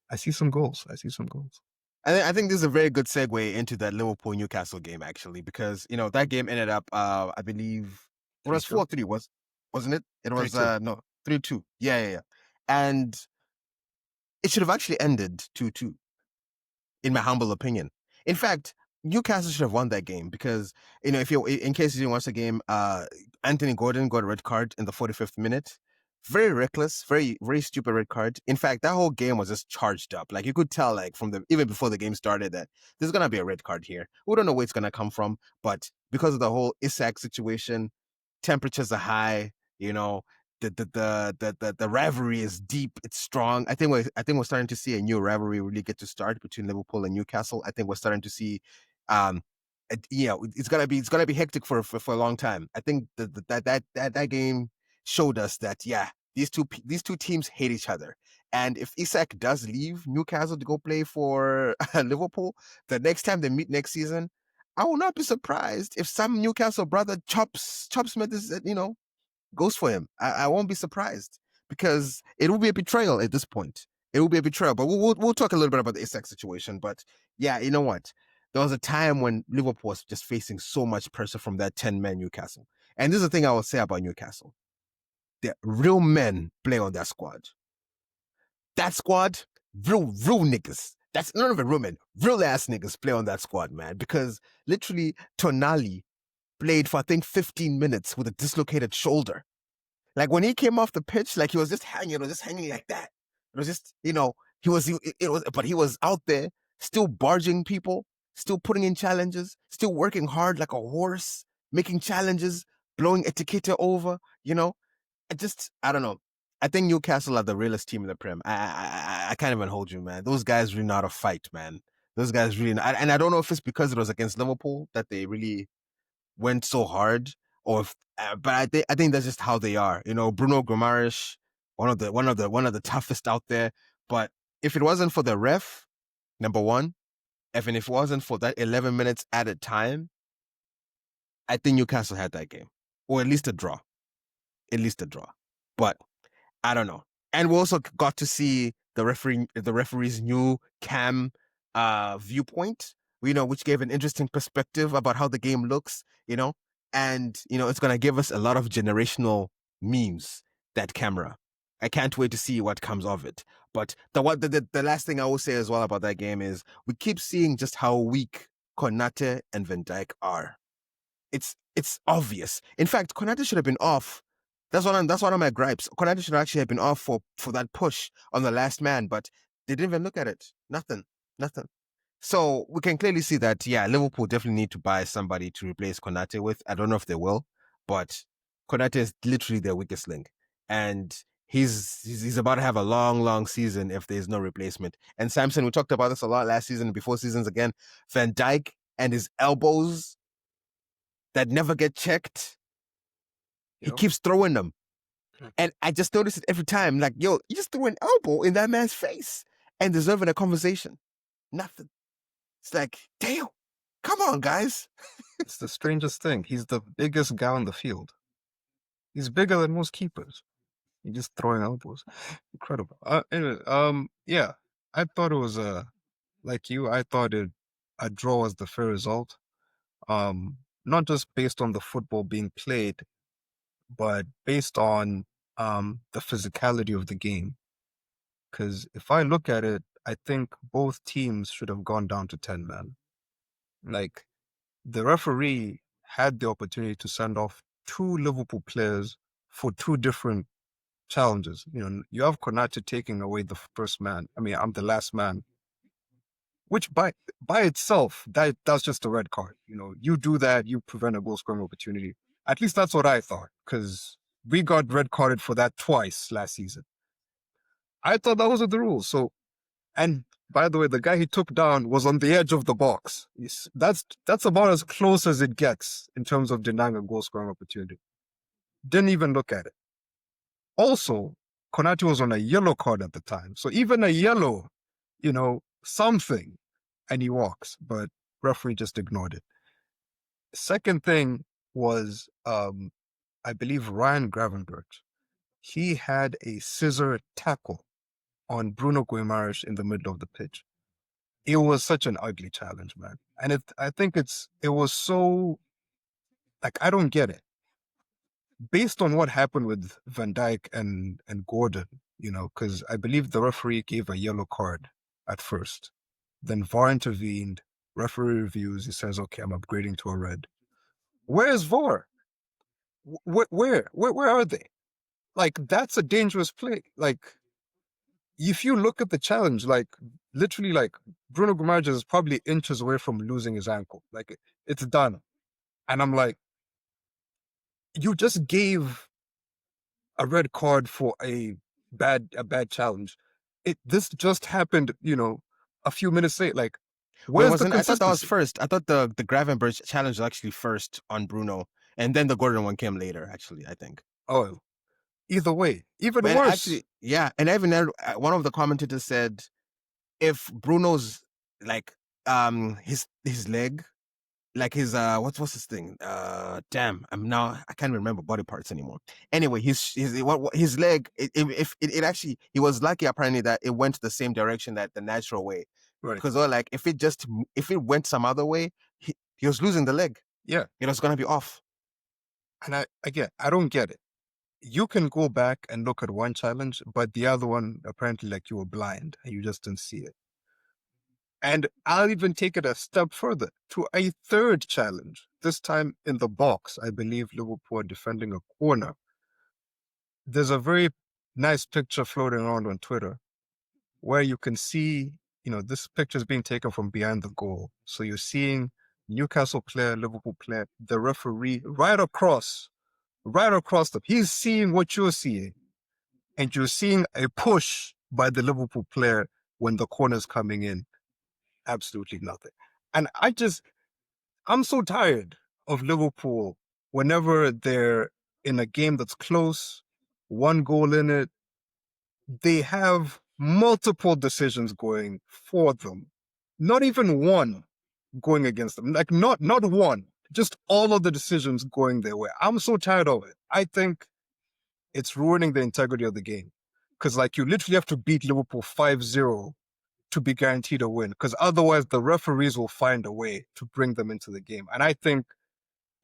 I see some goals. I see some goals. I think this is a very good segue into that Liverpool Newcastle game, actually, because that game ended up, I believe, it was 3-2. 4-3, wasn't it? It was 3-2. no 3-2. Yeah. And it should have actually ended 2-2, in my humble opinion. In fact, Newcastle should have won that game because if you, in case you didn't watch the game, Anthony Gordon got a red card in the 45th minute. Very reckless, very very stupid red card. In fact, that whole game was just charged up. Like you could tell, like from the even before the game started, that there's gonna be a red card here. We don't know where it's gonna come from, but because of the whole Isak situation, temperatures are high. You know, the rivalry is deep. It's strong. I think we're starting to see a new rivalry really get to start between Liverpool and Newcastle. I think we're starting to see, it's gonna be hectic for a long time. I think that game showed us that these two teams hate each other. And if Isak does leave Newcastle to go play for Liverpool, the next time they meet next season, I will not be surprised if some Newcastle brother chops Smith goes for him. I won't be surprised because it will be a betrayal at this point. It will be a betrayal. But we'll talk a little bit about the Isak situation. But yeah, you know what? There was a time when Liverpool was just facing so much pressure from that 10-man Newcastle. And this is the thing I will say about Newcastle. The real men play on that squad. That squad, real niggas. That's none of it real men. Real ass niggas play on that squad, man. Because literally Tonali played for I think 15 minutes with a dislocated shoulder. Like when he came off the pitch, like he was just hanging like that. It was just, but he was out there still barging people, still putting in challenges, still working hard like a horse, making challenges, blowing Etiqueta over. I don't know. I think Newcastle are the realest team in the Prem. I can't even hold you, man. Those guys really know how to fight, man. Those guys really, and I don't know if it's because it was against Liverpool that they really went so hard, or if, but I think that's just how they are. Bruno Guimaraes, one of the toughest out there. But if it wasn't for the ref, number one, if it wasn't for that 11 minutes added time, I think Newcastle had that game, or at least a draw, But I don't know. And we also got to see the referee's new cam viewpoint, which gave an interesting perspective about how the game looks, and it's gonna give us a lot of generational memes, that camera. I can't wait to see what comes of it. But the last thing I will say as well about that game is we keep seeing just how weak Konate and Van Dijk are. It's obvious. In fact, Konate should have been off. That's one of my gripes. Konate should actually have been off for that push on the last man, but they didn't even look at it. Nothing. So we can clearly see that Liverpool definitely need to buy somebody to replace Konate with. I don't know if they will, but Konate is literally their weakest link, and he's about to have a long season if there's no replacement. And Samson, we talked about this a lot last season, before seasons again. Van Dijk and his elbows that never get checked. He Yep. keeps throwing them. Hmm. And I just notice it every time. Like, yo, you just threw an elbow in that man's face and deserving a conversation. Nothing. It's like, damn, come on, guys. It's the strangest thing. He's the biggest guy on the field. He's bigger than most keepers. He's just throwing elbows. Incredible. Anyway, yeah, I thought it was like you. I thought a draw was the fair result. Not just based on the football being played, but based on the physicality of the game. Because if I look at it, I think both teams should have gone down to 10 men. Like the referee had the opportunity to send off two Liverpool players for two different challenges. You have Konate taking away the first man. I mean, I'm the last man, which by itself, that's just a red card. You do that, you prevent a goal scoring opportunity. At least that's what I thought, because we got red carded for that twice last season. I thought that was the rules. So And by the way, the guy he took down was on the edge of the box. That's about as close as it gets in terms of denying a goal scoring opportunity. Didn't even look at it. Also, Konate was on a yellow card at the time. So even a yellow, something, and he walks, but referee just ignored it. Second thing was, I believe Ryan Gravenberch. He had a scissor tackle on Bruno Guimaraes in the middle of the pitch. It was such an ugly challenge, man. And I think it was so, like, I don't get it. Based on what happened with Van Dijk and Gordon, because I believe the referee gave a yellow card at first. Then VAR intervened, referee reviews, he says, okay, I'm upgrading to a red. Where is VAR? Where are they? Like, that's a dangerous play. Like, if you look at the challenge, like, literally, like, Bruno Guimaraes is probably inches away from losing his ankle. Like, it's done. And I'm like, you just gave a red card for a bad challenge. This just happened, a few minutes late. Like, Wait, where's the I thought that was consistency? first. I thought the Gravenberch challenge was actually first on Bruno, and then the Gordon one came later. Actually, I think. Oh, either way, even But worse. actually, yeah, and even one of the commentators said if Bruno's like his leg, like his what's his thing? Damn, I can't remember body parts anymore. Anyway, his leg, if it actually, he was lucky apparently that it went the same direction that the natural way. Right. Because like if it went some other way, he was losing the leg. Yeah. It was gonna be off. And I don't get it. You can go back and look at one challenge, but the other one, apparently, like, you were blind and you just didn't see it. And I'll even take it a step further to a third challenge, this time in the box. I believe Liverpool are defending a corner. There's a very nice picture floating around on Twitter where you can see, this picture is being taken from behind the goal. So you're seeing Newcastle player, Liverpool player, the referee right across them. He's seeing what you're seeing. And you're seeing a push by the Liverpool player when the corner's coming in. Absolutely nothing. And I'm so tired of Liverpool whenever they're in a game that's close, one goal in it, they have multiple decisions going for them. Not even one going against them. Like, not one, just all of the decisions going their way. I'm so tired of it. I think it's ruining the integrity of the game. Because, like, you literally have to beat Liverpool 5-0 to be guaranteed a win. Because otherwise, the referees will find a way to bring them into the game. And I think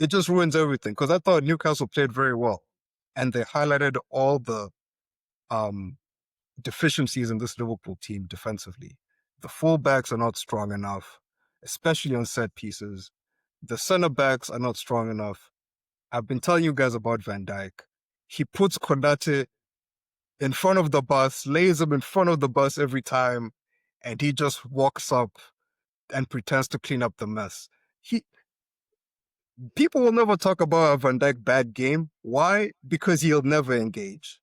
it just ruins everything. Because I thought Newcastle played very well. And they highlighted all the deficiencies in this Liverpool team defensively. The fullbacks are not strong enough, especially on set pieces. The center backs are not strong enough. I've been telling you guys about Van Dijk. He puts Konate in front of the bus, lays him in front of the bus every time, and he just walks up and pretends to clean up the mess. People will never talk about a Van Dijk bad game. Why? Because he'll never engage.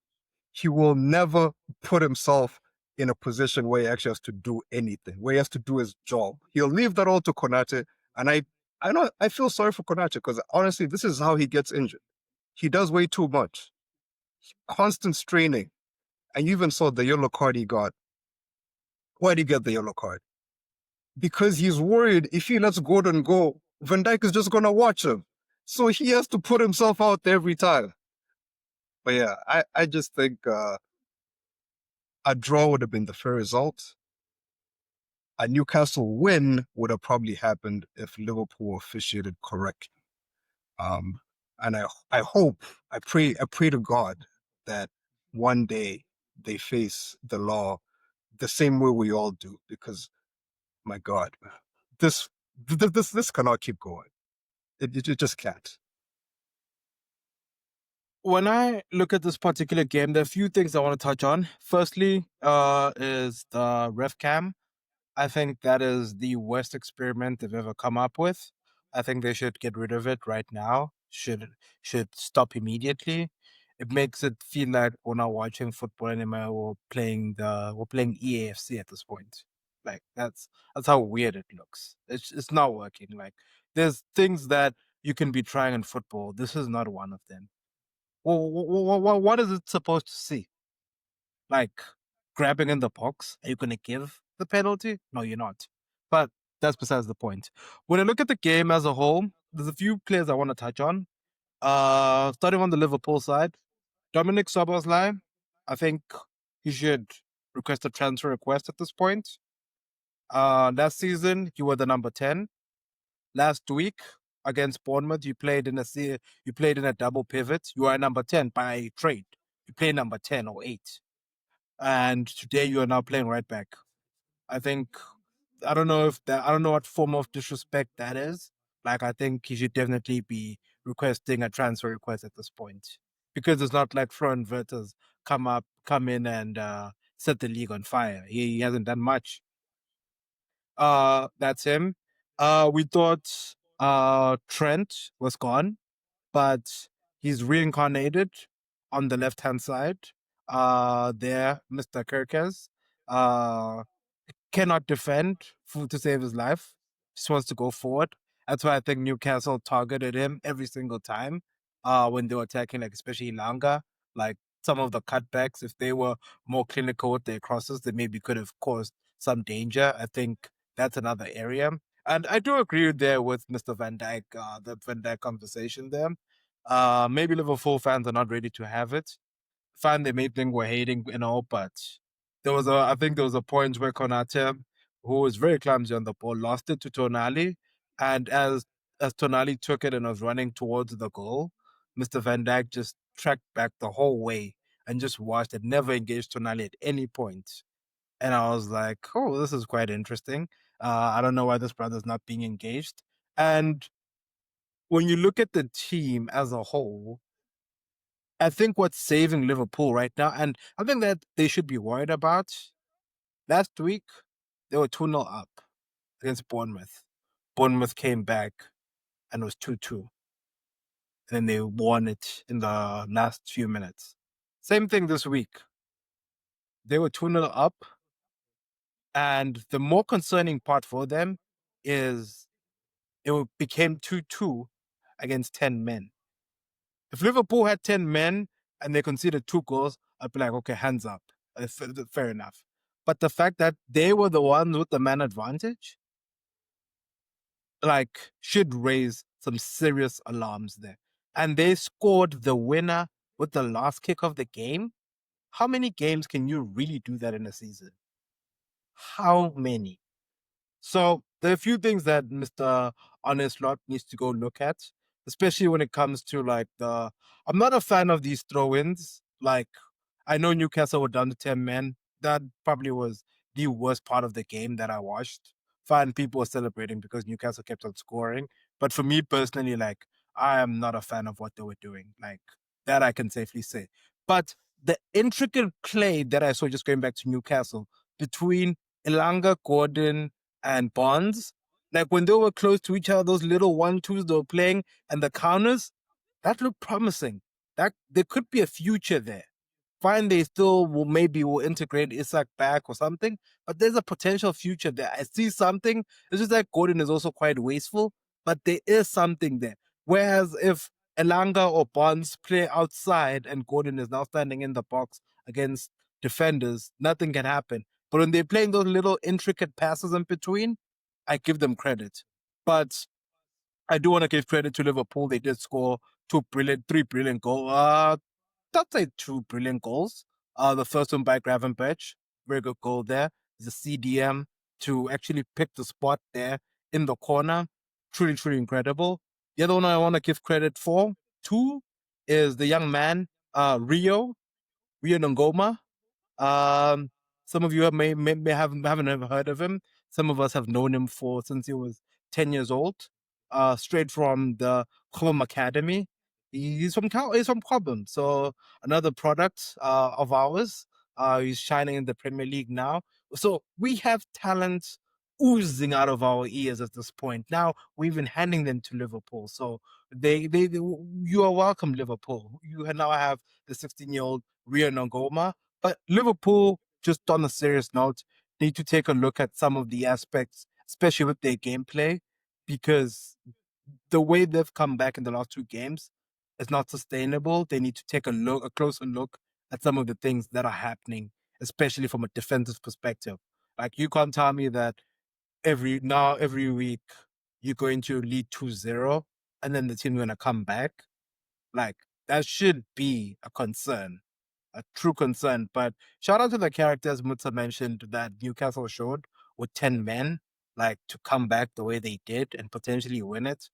He will never put himself in a position where he actually has to do anything, where he has to do his job. He'll leave that all to Konate. And I feel sorry for Konate because honestly, this is how he gets injured. He does way too much. Constant straining. And you even saw the yellow card he got. Why did he get the yellow card? Because he's worried if he lets Gordon go, Van Dijk is just going to watch him. So he has to put himself out there every time. But yeah, I just think a draw would have been the fair result. A Newcastle win would have probably happened if Liverpool officiated correctly. And I hope, I pray to God that one day they face the law the same way we all do, because my God, this cannot keep going. It just can't. When I look at this particular game, there are a few things I want to touch on. Firstly, is the ref cam. I think that is the worst experiment they've ever come up with. I think they should get rid of it right now. Should stop immediately. it makes it feel like we're not watching football anymore. We're playing EAFC at this point. Like that's how weird it looks. It's not working. Like there's things that you can be trying in football. This is not one of them. Well, what is it supposed to see? Like grabbing in the box? Are you going to give the penalty? No, you're not. But that's besides the point. When I look at the game as a whole, there's a few players I want to touch on. Starting on the Liverpool side, Dominic Soboslai, I think he should request a transfer request at this point. Last season you were the number 10. Last week against Bournemouth, you played in a double pivot. You are number 10 by trade. You play number 10 or 8. And today you are now playing right back. I think I don't know what form of disrespect that is. Like I think he should definitely be requesting a transfer request at this point. Because it's not like Florian Wirtz's come in and set the league on fire. He hasn't done much. That's him. We thought Trent was gone, but he's reincarnated on the left hand side. There, Mr. Kirkes cannot defend to save his life. Just wants to go forward. That's why I think Newcastle targeted him every single time when they were attacking, like especially Langa. Like some of the cutbacks, if they were more clinical with their crosses, they maybe could have caused some danger. I think that's another area. And I do agree there with Mr. Van Dijk, the Van Dijk conversation there. Maybe Liverpool fans are not ready to have it. Fine, they may think we're hating and all, but I think there was a point where Konate, who was very clumsy on the ball, lost it to Tonali, and as Tonali took it and was running towards the goal, Mr. Van Dijk just tracked back the whole way and just watched it, never engaged Tonali at any point. And I was like, oh, this is quite interesting. I don't know why this brother's not being engaged. And when you look at the team as a whole, I think what's saving Liverpool right now, and I think that they should be worried about, last week they were 2-0 up against Bournemouth. Bournemouth came back and was 2-2. And then they won it in the last few minutes. Same thing this week. They were 2-0 up. And the more concerning part for them is became 2-2 against 10 men. If Liverpool had 10 men and they conceded 2 goals, I'd be like, okay, hands up. Fair enough. But the fact that they were the ones with the man advantage, like, should raise some serious alarms there. And they scored the winner with the last kick of the game. How many games can you really do that in a season? How many? So there are a few things that Mr. Honest Lot needs to go look at, especially when it comes to like I'm not a fan of these throw-ins. Like I know Newcastle were down to 10 men. That probably was the worst part of the game that I watched. Fine, people were celebrating because Newcastle kept on scoring. But for me personally, like I am not a fan of what they were doing. Like that I can safely say. But the intricate play that I saw, just going back to Newcastle, between Elanga, Gordon, and Bonds, like when they were close to each other, those little 1-2s they were playing and the counters, that looked promising. That there could be a future there. Fine, they still will integrate Isak back or something, but there's a potential future there. I see something. It's just that Gordon is also quite wasteful, but there is something there. Whereas if Elanga or Bonds play outside and Gordon is now standing in the box against defenders, nothing can happen. But when they're playing those little intricate passes in between, I give them credit. But I do want to give credit to Liverpool. They did score three brilliant goals. That's like 2 brilliant goals. The first one by Gravenberch, very good goal there. The CDM to actually pick the spot there in the corner, truly, truly incredible. The other one I want to give credit to is the young man, Rio Ngoma. Um, some of you may haven't ever heard of him. Some of us have known him since he was 10 years old. Straight from the Fulham Academy. He's from Cobham, so another product of ours. He's shining in the Premier League now. So we have talent oozing out of our ears at this point. Now we're even handing them to Liverpool. So you are welcome, Liverpool. You now have the 16-year-old Rio Ngoma. But Liverpool, just on a serious note, need to take a look at some of the aspects, especially with their gameplay, because the way they've come back in the last two games is not sustainable. They need to take a closer look at some of the things that are happening, especially from a defensive perspective. Like you can't tell me that every week you're going to lead 2-0 and then the team's going to come back. Like that should be a concern, a true concern. But shout out to the characters Mutsa mentioned that Newcastle showed with 10 men, like to come back the way they did and potentially win it.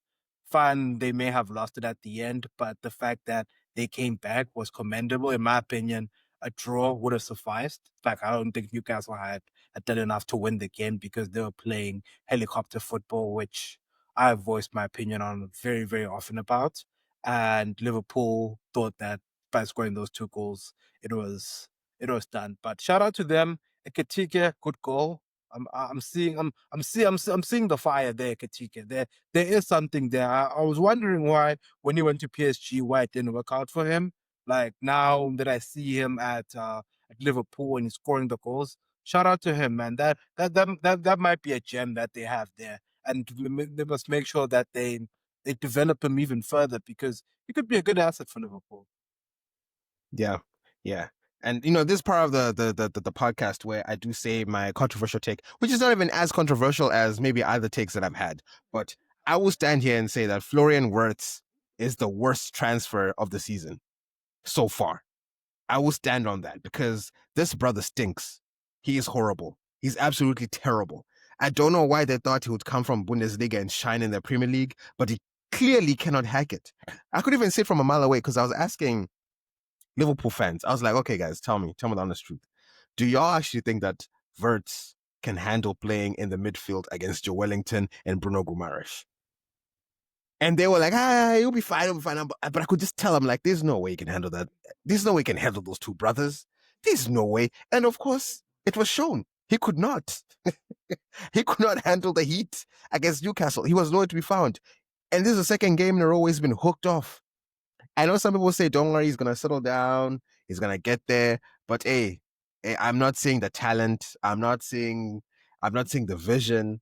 Fine, they may have lost it at the end, but the fact that they came back was commendable. In my opinion, a draw would have sufficed. Like, I don't think Newcastle had done enough to win the game because they were playing helicopter football, which I've voiced my opinion on very, very often about. And Liverpool thought that by scoring those two goals, it was done. But shout out to them. Ekitike, good goal. I'm seeing the fire there, Ekitike. There is something there. I was wondering why when he went to PSG, why it didn't work out for him. Like now that I see him at Liverpool and he's scoring the goals, shout out to him, man. That might be a gem that they have there, and they must make sure that they develop him even further because he could be a good asset for Liverpool. Yeah, yeah. And this part of the podcast where I do say my controversial take, which is not even as controversial as maybe other takes that I've had, but I will stand here and say that Florian Wirtz is the worst transfer of the season so far. I will stand on that because this brother stinks. He is horrible. He's absolutely terrible. I don't know why they thought he would come from Bundesliga and shine in the Premier League, but he clearly cannot hack it. I could even say it from a mile away because I was asking Liverpool fans. I was like, okay, guys, tell me the honest truth. Do y'all actually think that Wirtz can handle playing in the midfield against Joe Wellington and Bruno Guimaraes? And they were like, he'll be fine, he'll be fine. But I could just tell him, like, there's no way he can handle that. There's no way he can handle those two brothers. There's no way. And of course, it was shown. He could not. He could not handle the heat against Newcastle. He was nowhere to be found. And this is the second game in a row he's been hooked off. I know some people say, don't worry, he's going to settle down. He's going to get there. But hey, I'm not seeing the talent. I'm not seeing the vision.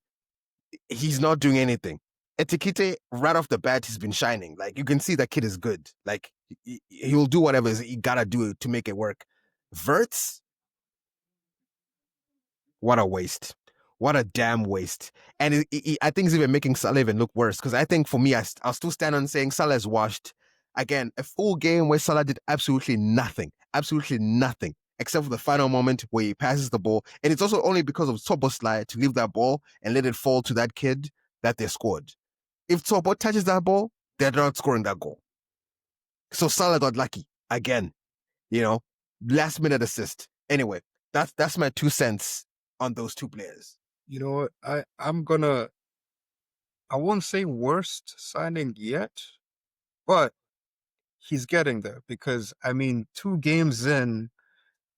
He's not doing anything. Etikite, right off the bat, he's been shining. Like, you can see that kid is good. Like, he'll do whatever he gotta do to make it work. Wirtz, what a waste. What a damn waste. And I think it's even making Salah even look worse. Because I think for me, I'll still stand on saying Salah is washed. Again, a full game where Salah did absolutely nothing. Absolutely nothing. Except for the final moment where he passes the ball. And it's also only because of Soboslai to leave that ball and let it fall to that kid that they scored. If Sobo touches that ball, they're not scoring that goal. So Salah got lucky again. Last minute assist. Anyway, that's my 2 cents on those two players. You know what? I won't say worst signing yet, but he's getting there because, I mean, 2 games in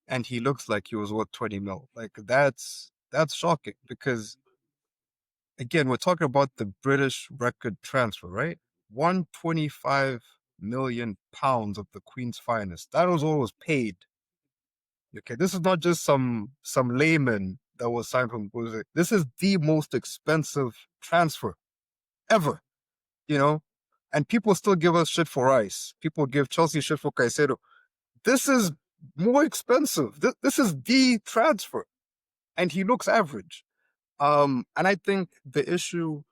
and he looks like he was worth 20 mil. Like, that's shocking because, again, we're talking about the British record transfer, right? 125 million pounds of the Queen's finest. That was what was paid. Okay, this is not just some layman that was signed from Brazil. This is the most expensive transfer ever, you know? And people still give us shit for Rice. People give Chelsea shit for Caicedo. This is more expensive. This is the transfer. And he looks average. And I think the issue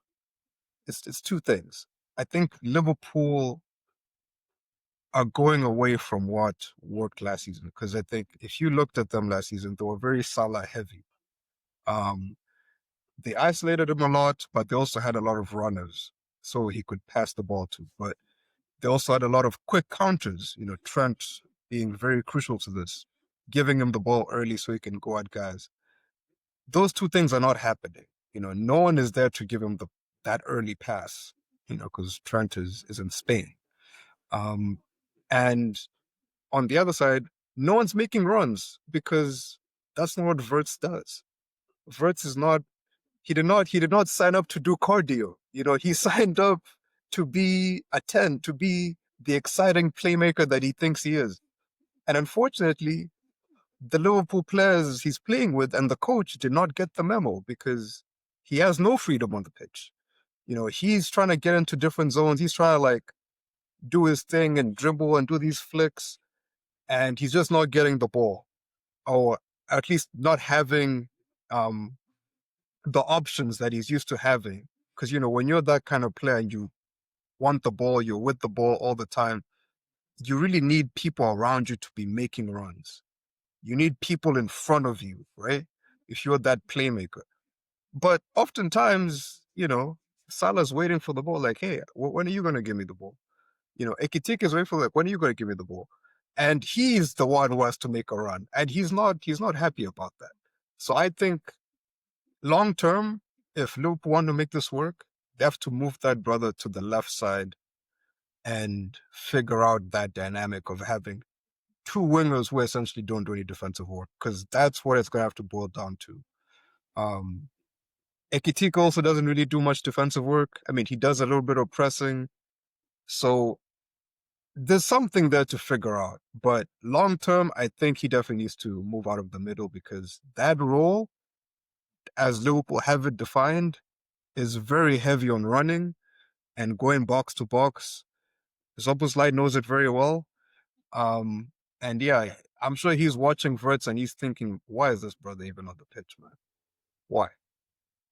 is 2 things. I think Liverpool are going away from what worked last season. Because I think if you looked at them last season, they were very Salah heavy. They isolated him a lot, but they also had a lot of runners so he could pass the ball to. But they also had a lot of quick counters, Trent being very crucial to this, giving him the ball early so he can go at guys. Those 2 things are not happening. No one is there to give him that early pass, because Trent is in Spain. And on the other side, no one's making runs because that's not what Wirtz does. Wirtz is not he did not sign up to do cardio. You know, he signed up to be a 10, to be the exciting playmaker that he thinks he is. And unfortunately, the Liverpool players he's playing with and the coach did not get the memo because he has no freedom on the pitch. You know, he's trying to get into different zones. He's trying to like do his thing and dribble and do these flicks, and he's just not getting the ball, or at least not having um, the options that he's used to having. Because, you know, when you're that kind of player and you want the ball, you're with the ball all the time, you really need people around you to be making runs. You need people in front of you, right? If you're that playmaker. But oftentimes, you know, Salah's waiting for the ball, like, hey, when are you going to give me the ball? You know, Ekitike is waiting for, like, when are you going to give me the ball? And he's the one who has to make a run. And he's not happy about that. So I think long term, if Liverpool want to make this work, they have to move that brother to the left side and figure out that dynamic of having two wingers who essentially don't do any defensive work, because that's what it's going to have to boil down to. Ekitike also doesn't really do much defensive work. I mean, he does a little bit of pressing. So there's something there to figure out. But long term, I think he definitely needs to move out of the middle, because that role, as Liverpool have it defined, is very heavy on running and going box to box. Szoboszlai knows it very well. And yeah, I'm sure he's watching Verts and he's thinking, why is this brother even on the pitch, man? Why?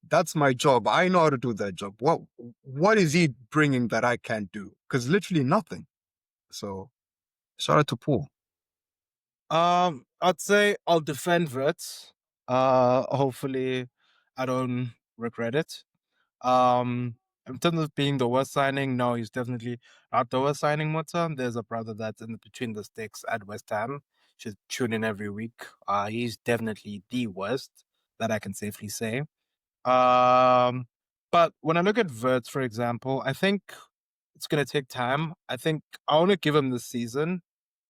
That's my job. I know how to do that job. What is he bringing that I can't do? Because literally nothing. So shout out to Paul. I'd say I'll defend Verts. Hopefully, I don't regret it. In terms of being the worst signing, no, he's definitely not the worst signing. Mota. There's a brother that's in between the sticks at West Ham. Should tune in every week. He's definitely the worst that I can safely say. But when I look at Verts, for example, I think it's gonna take time. I think I want to give him this season,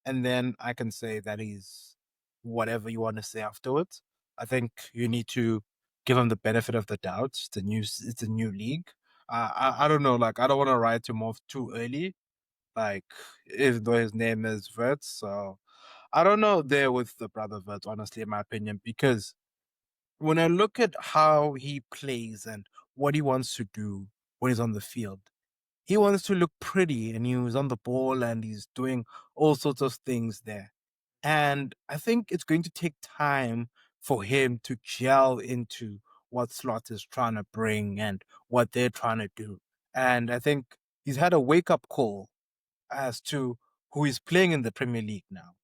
and then I can say that he's whatever you want to say afterwards. I think you need to give him the benefit of the doubt. It's a new league. I don't know. Like I don't want to ride him off too early. Like even though his name is Verts, so I don't know there with the brother Verts. Honestly, in my opinion, because when I look at how he plays and what he wants to do when he's on the field, he wants to look pretty and he's on the ball and he's doing all sorts of things there. And I think it's going to take time for him to gel into what Slot is trying to bring and what they're trying to do. And I think he's had a wake up call as to who is playing in the Premier League now.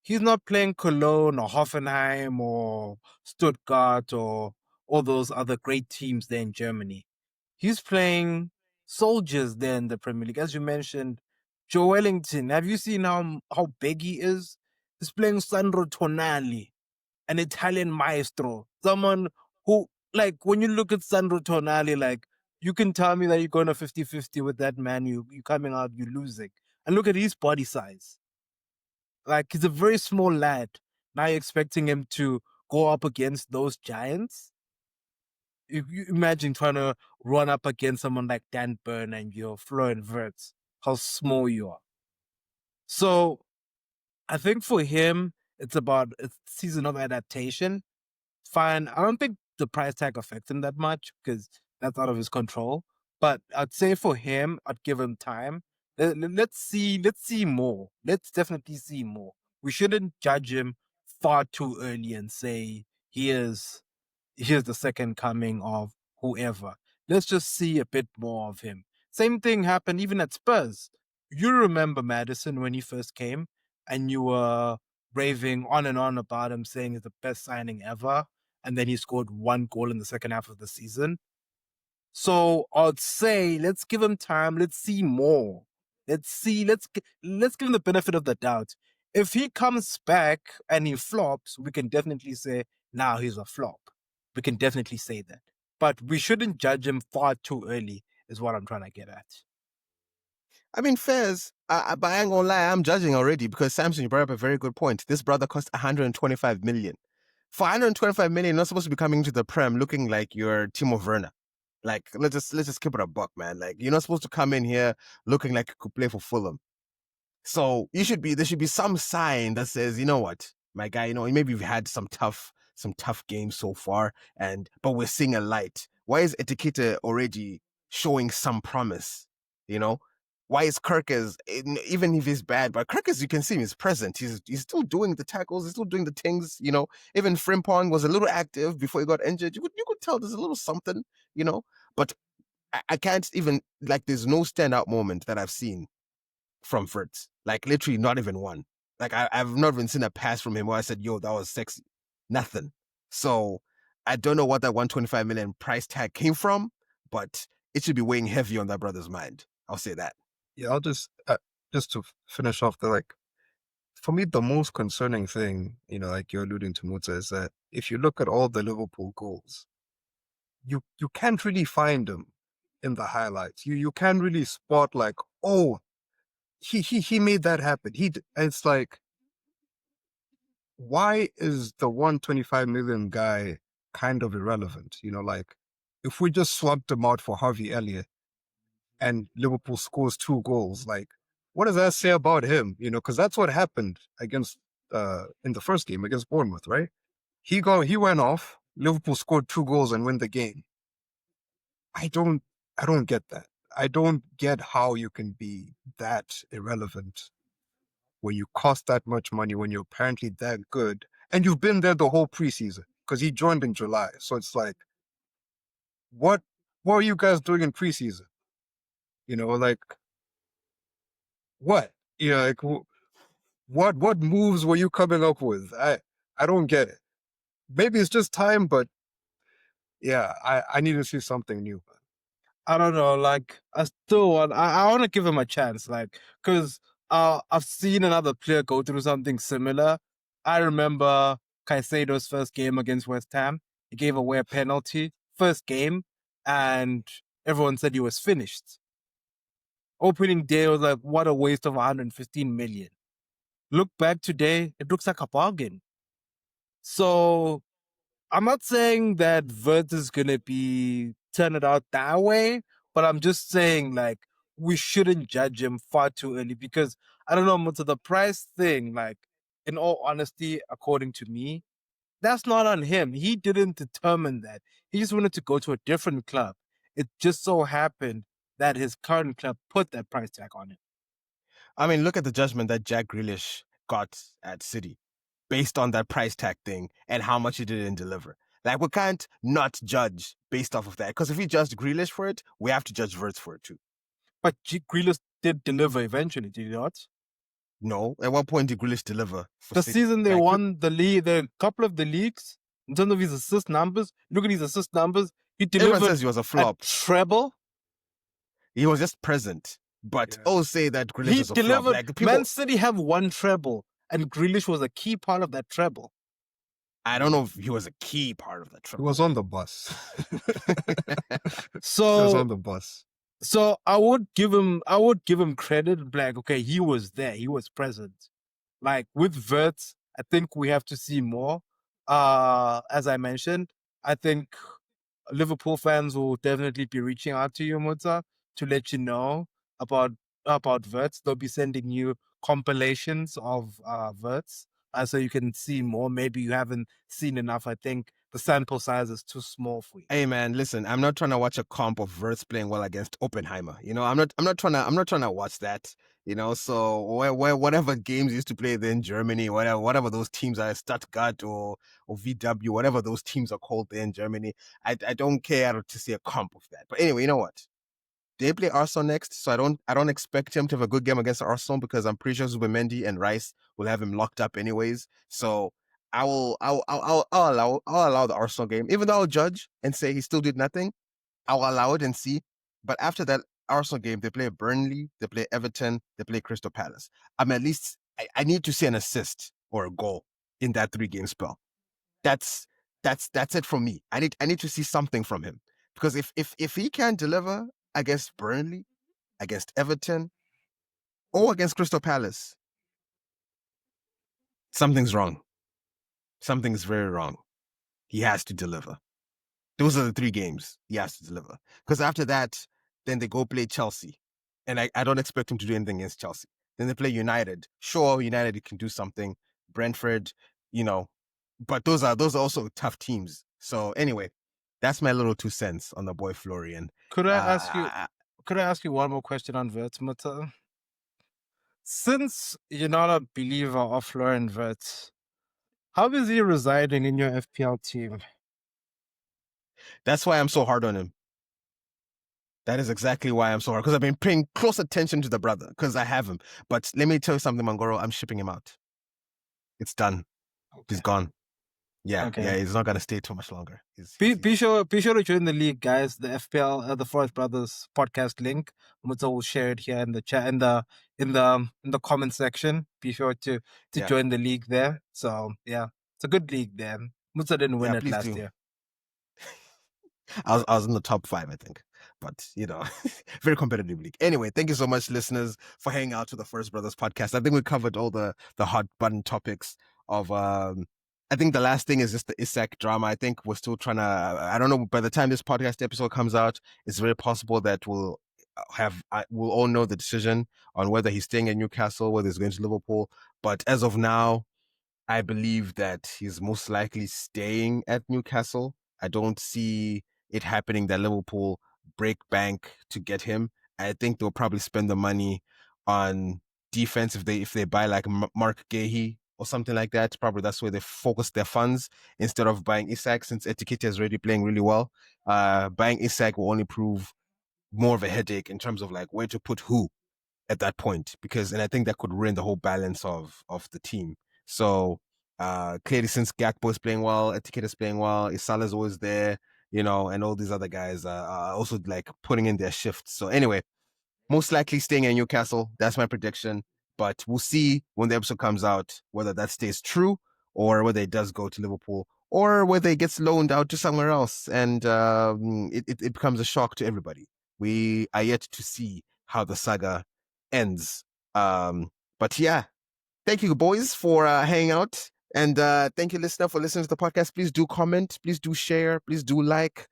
He's not playing Cologne or Hoffenheim or Stuttgart or all those other great teams there in Germany. He's playing soldiers there in the Premier League. As you mentioned, Joe Wellington. Have you seen how big he is? He's playing Sandro Tonali, an Italian maestro. Someone who, like, when you look at Sandro Tonali, like, you can tell me that you're going to 50-50 with that man. You coming out, you're losing. And look at his body size. Like, he's a very small lad. Now you're expecting him to go up against those giants. If you imagine trying to run up against someone like Dan Burn and you're Florian Wirtz, how small you are. So I think for him, it's about a season of adaptation. Fine. I don't think the price tag affects him that much because that's out of his control. But I'd say for him, I'd give him time. Let's see more. Let's definitely see more. We shouldn't judge him far too early and say here's the second coming of whoever. Let's just see a bit more of him. Same thing happened even at Spurs. You remember Madison when he first came and you were raving on and on about him, saying he's the best signing ever. And then he scored one goal in the second half of the season. So I'd say let's give him time. Let's see more. Let's see. Let's give him the benefit of the doubt. If he comes back and he flops, we can definitely say now he's a flop. We can definitely say that. But we shouldn't judge him far too early. Is what I'm trying to get at. I mean, Fairs, but I ain't gonna lie, I'm judging already because Samson, you brought up a very good point. This brother cost 125 million. For 125 million, you're not supposed to be coming to the Prem looking like you're Timo Werner. Like, let's just keep it a buck, man. Like, you're not supposed to come in here looking like you could play for Fulham. So there should be some sign that says, you know what, my guy, maybe you've had some tough games so far, but we're seeing a light. Why is Etiqueta already showing some promise? Why is Kirkes, even if he's bad, but Kirkes, you can see him, he's present. He's still doing the tackles, he's still doing the things, Even Frimpong was a little active before he got injured. You could tell there's a little something, But I can't even, like, there's no standout moment that I've seen from Fritz. Like, literally not even one. Like, I've not even seen a pass from him where I said, yo, that was sexy. Nothing. So I don't know what that 125 million price tag came from, but it should be weighing heavy on that brother's mind. I'll say that. Yeah, I'll just to finish off for me, the most concerning thing, like you're alluding to, Muta, is that if you look at all the Liverpool goals, you can't really find them in the highlights. You can't really spot like, oh, he made that happen. It's like, why is the 125 million guy kind of irrelevant? Like, if we just swapped him out for Harvey Elliott and Liverpool scores 2 goals, like, what does that say about him? Because that's what happened against in the first game against Bournemouth, right? He went off. Liverpool scored 2 goals and win the game. I don't get that. I don't get how you can be that irrelevant when you cost that much money, when you're apparently that good, and you've been there the whole preseason because he joined in July. So it's like, what are you guys doing in preseason? Like, what? Like, what moves were you coming up with? I don't get it. Maybe it's just time, but yeah, I need to see something new. I don't know. Like, I still I want to give him a chance. Like, because I've seen another player go through something similar. I remember Caicedo's first game against West Ham. He gave away a penalty first game, and everyone said he was finished. Opening day was like, what a waste of 115 million. Look back today, it looks like a bargain. So I'm not saying that Vert is gonna turn it out that way, but I'm just saying, like, we shouldn't judge him far too early because I don't know, to the price thing, like, in all honesty, according to me, that's not on him. He didn't determine that. He just wanted to go to a different club. It just so happened that his current club put that price tag on him. I mean, look at the judgment that Jack Grealish got at City based on that price tag thing and how much he didn't deliver. Like, we can't not judge based off of that. Because if we judge Grealish for it, we have to judge Wirtz for it too. But Grealish did deliver eventually, did he not? No. At what point did Grealish deliver? The season they won the league, the couple of the leagues, in terms of his assist numbers, look at his assist numbers. He delivered. Everyone says he was a flop. Treble. He was just present. But say that Grealish was a delivered, flop. Like, people, Man City have 1 treble, and Grealish was a key part of that treble. I don't know if he was a key part of that treble. He was on the bus. So he was on the bus. So I would give him credit. Like, okay, he was there, he was present. Like, with Wirtz, I think we have to see more. As I mentioned, I think Liverpool fans will definitely be reaching out to you, Muta, to let you know about Wirtz. They'll be sending you compilations of Wirtz, so you can see more. Maybe you haven't seen enough. I think the sample size is too small for you. Hey man, listen, I'm not trying to watch a comp of Wirtz playing well against Oppenheimer. I'm not trying to watch that. So where whatever games used to play there in Germany, whatever those teams are, Stuttgart or VW, whatever those teams are called there in Germany, I don't care to see a comp of that. But anyway, you know what? They play Arsenal next, so I don't expect him to have a good game against Arsenal because I'm pretty sure Zubimendi and Rice will have him locked up anyways. So I'll allow the Arsenal game, even though I'll judge and say he still did nothing. I'll allow it and see. But after that Arsenal game, they play Burnley, they play Everton, they play Crystal Palace. At least I need to see an assist or a goal in that 3-game spell. That's it from me. I need to see something from him because if he can't deliver against Burnley, against Everton, or against Crystal Palace, something's wrong. Something's very wrong. He has to deliver. Those are the 3 games he has to deliver. Because after that, then they go play Chelsea. And I don't expect him to do anything against Chelsea. Then they play United. Sure, United can do something. Brentford, but those are also tough teams. So anyway, that's my little 2 cents on the boy Florian. Could I ask you? Could I ask you one more question on Wirtz, Mutter? Since you're not a believer of Florian Wirtz, how is he residing in your FPL team? That's why I'm so hard on him. That is exactly why I'm so hard. Because I've been paying close attention to the brother. Because I have him. But let me tell you something, Mangoro. I'm shipping him out. It's done. Okay. He's gone. Yeah, Okay. yeah, he's not gonna stay too much longer. Be sure to join the league, guys. The FPL, the Forest Brothers podcast link. Mutsa will share it here in the chat in the comment section. Be sure to join the league there. So yeah, it's a good league there. Mutsa didn't win it last year. I was in the top 5, I think, but very competitive league. Anyway, thank you so much, listeners, for hanging out to the Forest Brothers podcast. I think we covered all the hot button topics of. I think the last thing is just the Isak drama. I think we're still trying to. I don't know. By the time this podcast episode comes out, it's very possible that we'll all know the decision on whether he's staying at Newcastle, whether he's going to Liverpool. But as of now, I believe that he's most likely staying at Newcastle. I don't see it happening that Liverpool break bank to get him. I think they'll probably spend the money on defense if they buy like Mark Gahey or something like that. Probably that's where they focus their funds instead of buying Isak, since Etiquette is already playing really well. Buying Isak will only prove more of a headache in terms of like where to put who at that point, and I think that could ruin the whole balance of the team. So clearly, since Gakpo is playing well, Etiquette is playing well, Isala's always there, and all these other guys are also like putting in their shifts. So anyway, most likely staying in Newcastle. That's my prediction. But we'll see when the episode comes out whether that stays true or whether it does go to Liverpool or whether it gets loaned out to somewhere else and it becomes a shock to everybody. We are yet to see how the saga ends. But yeah, thank you, boys, for hanging out. And thank you, listener, for listening to the podcast. Please do comment. Please do share. Please do like.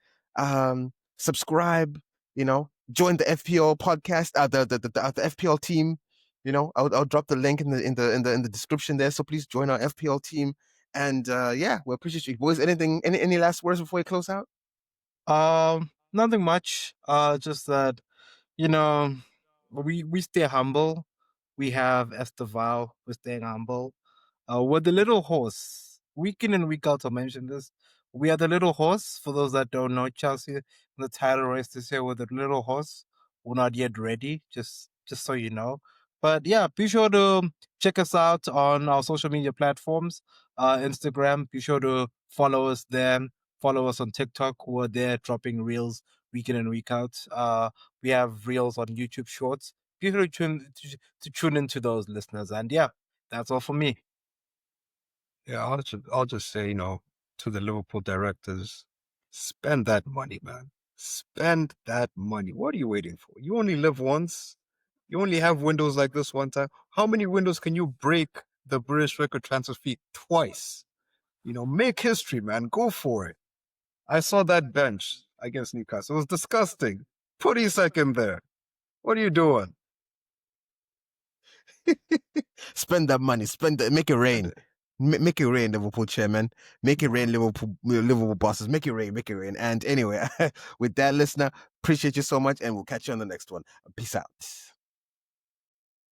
Subscribe. Join the FPL podcast. The FPL team. I'll drop the link in the description there. So please join our FPL team. And yeah, we appreciate you, boys. Any last words before we close out? Nothing much. Just that we stay humble. We have Esteval. We're staying humble. We're the little horse. Week in and week out, I mention this. We are the little horse. For those that don't know, Chelsea, the title race this year, we're the little horse. We're not yet ready, just so you know. But yeah, be sure to check us out on our social media platforms. Instagram, be sure to follow us there. Follow us on TikTok. We're there dropping reels week in and week out. We have reels on YouTube Shorts. Be sure to tune into those, listeners. And yeah, that's all for me. Yeah, I'll just say, to the Liverpool directors, spend that money, man. Spend that money. What are you waiting for? You only live once. You only have windows like this one time. How many windows can you break the British record transfer fee twice? Make history, man. Go for it. I saw that bench against Newcastle. It was disgusting. Put Isak in there. What are you doing? Spend that money. Make it rain. Make it rain, Liverpool chairman. Make it rain, Liverpool bosses. Make it rain. And anyway, with that, listener, appreciate you so much, and we'll catch you on the next one. Peace out.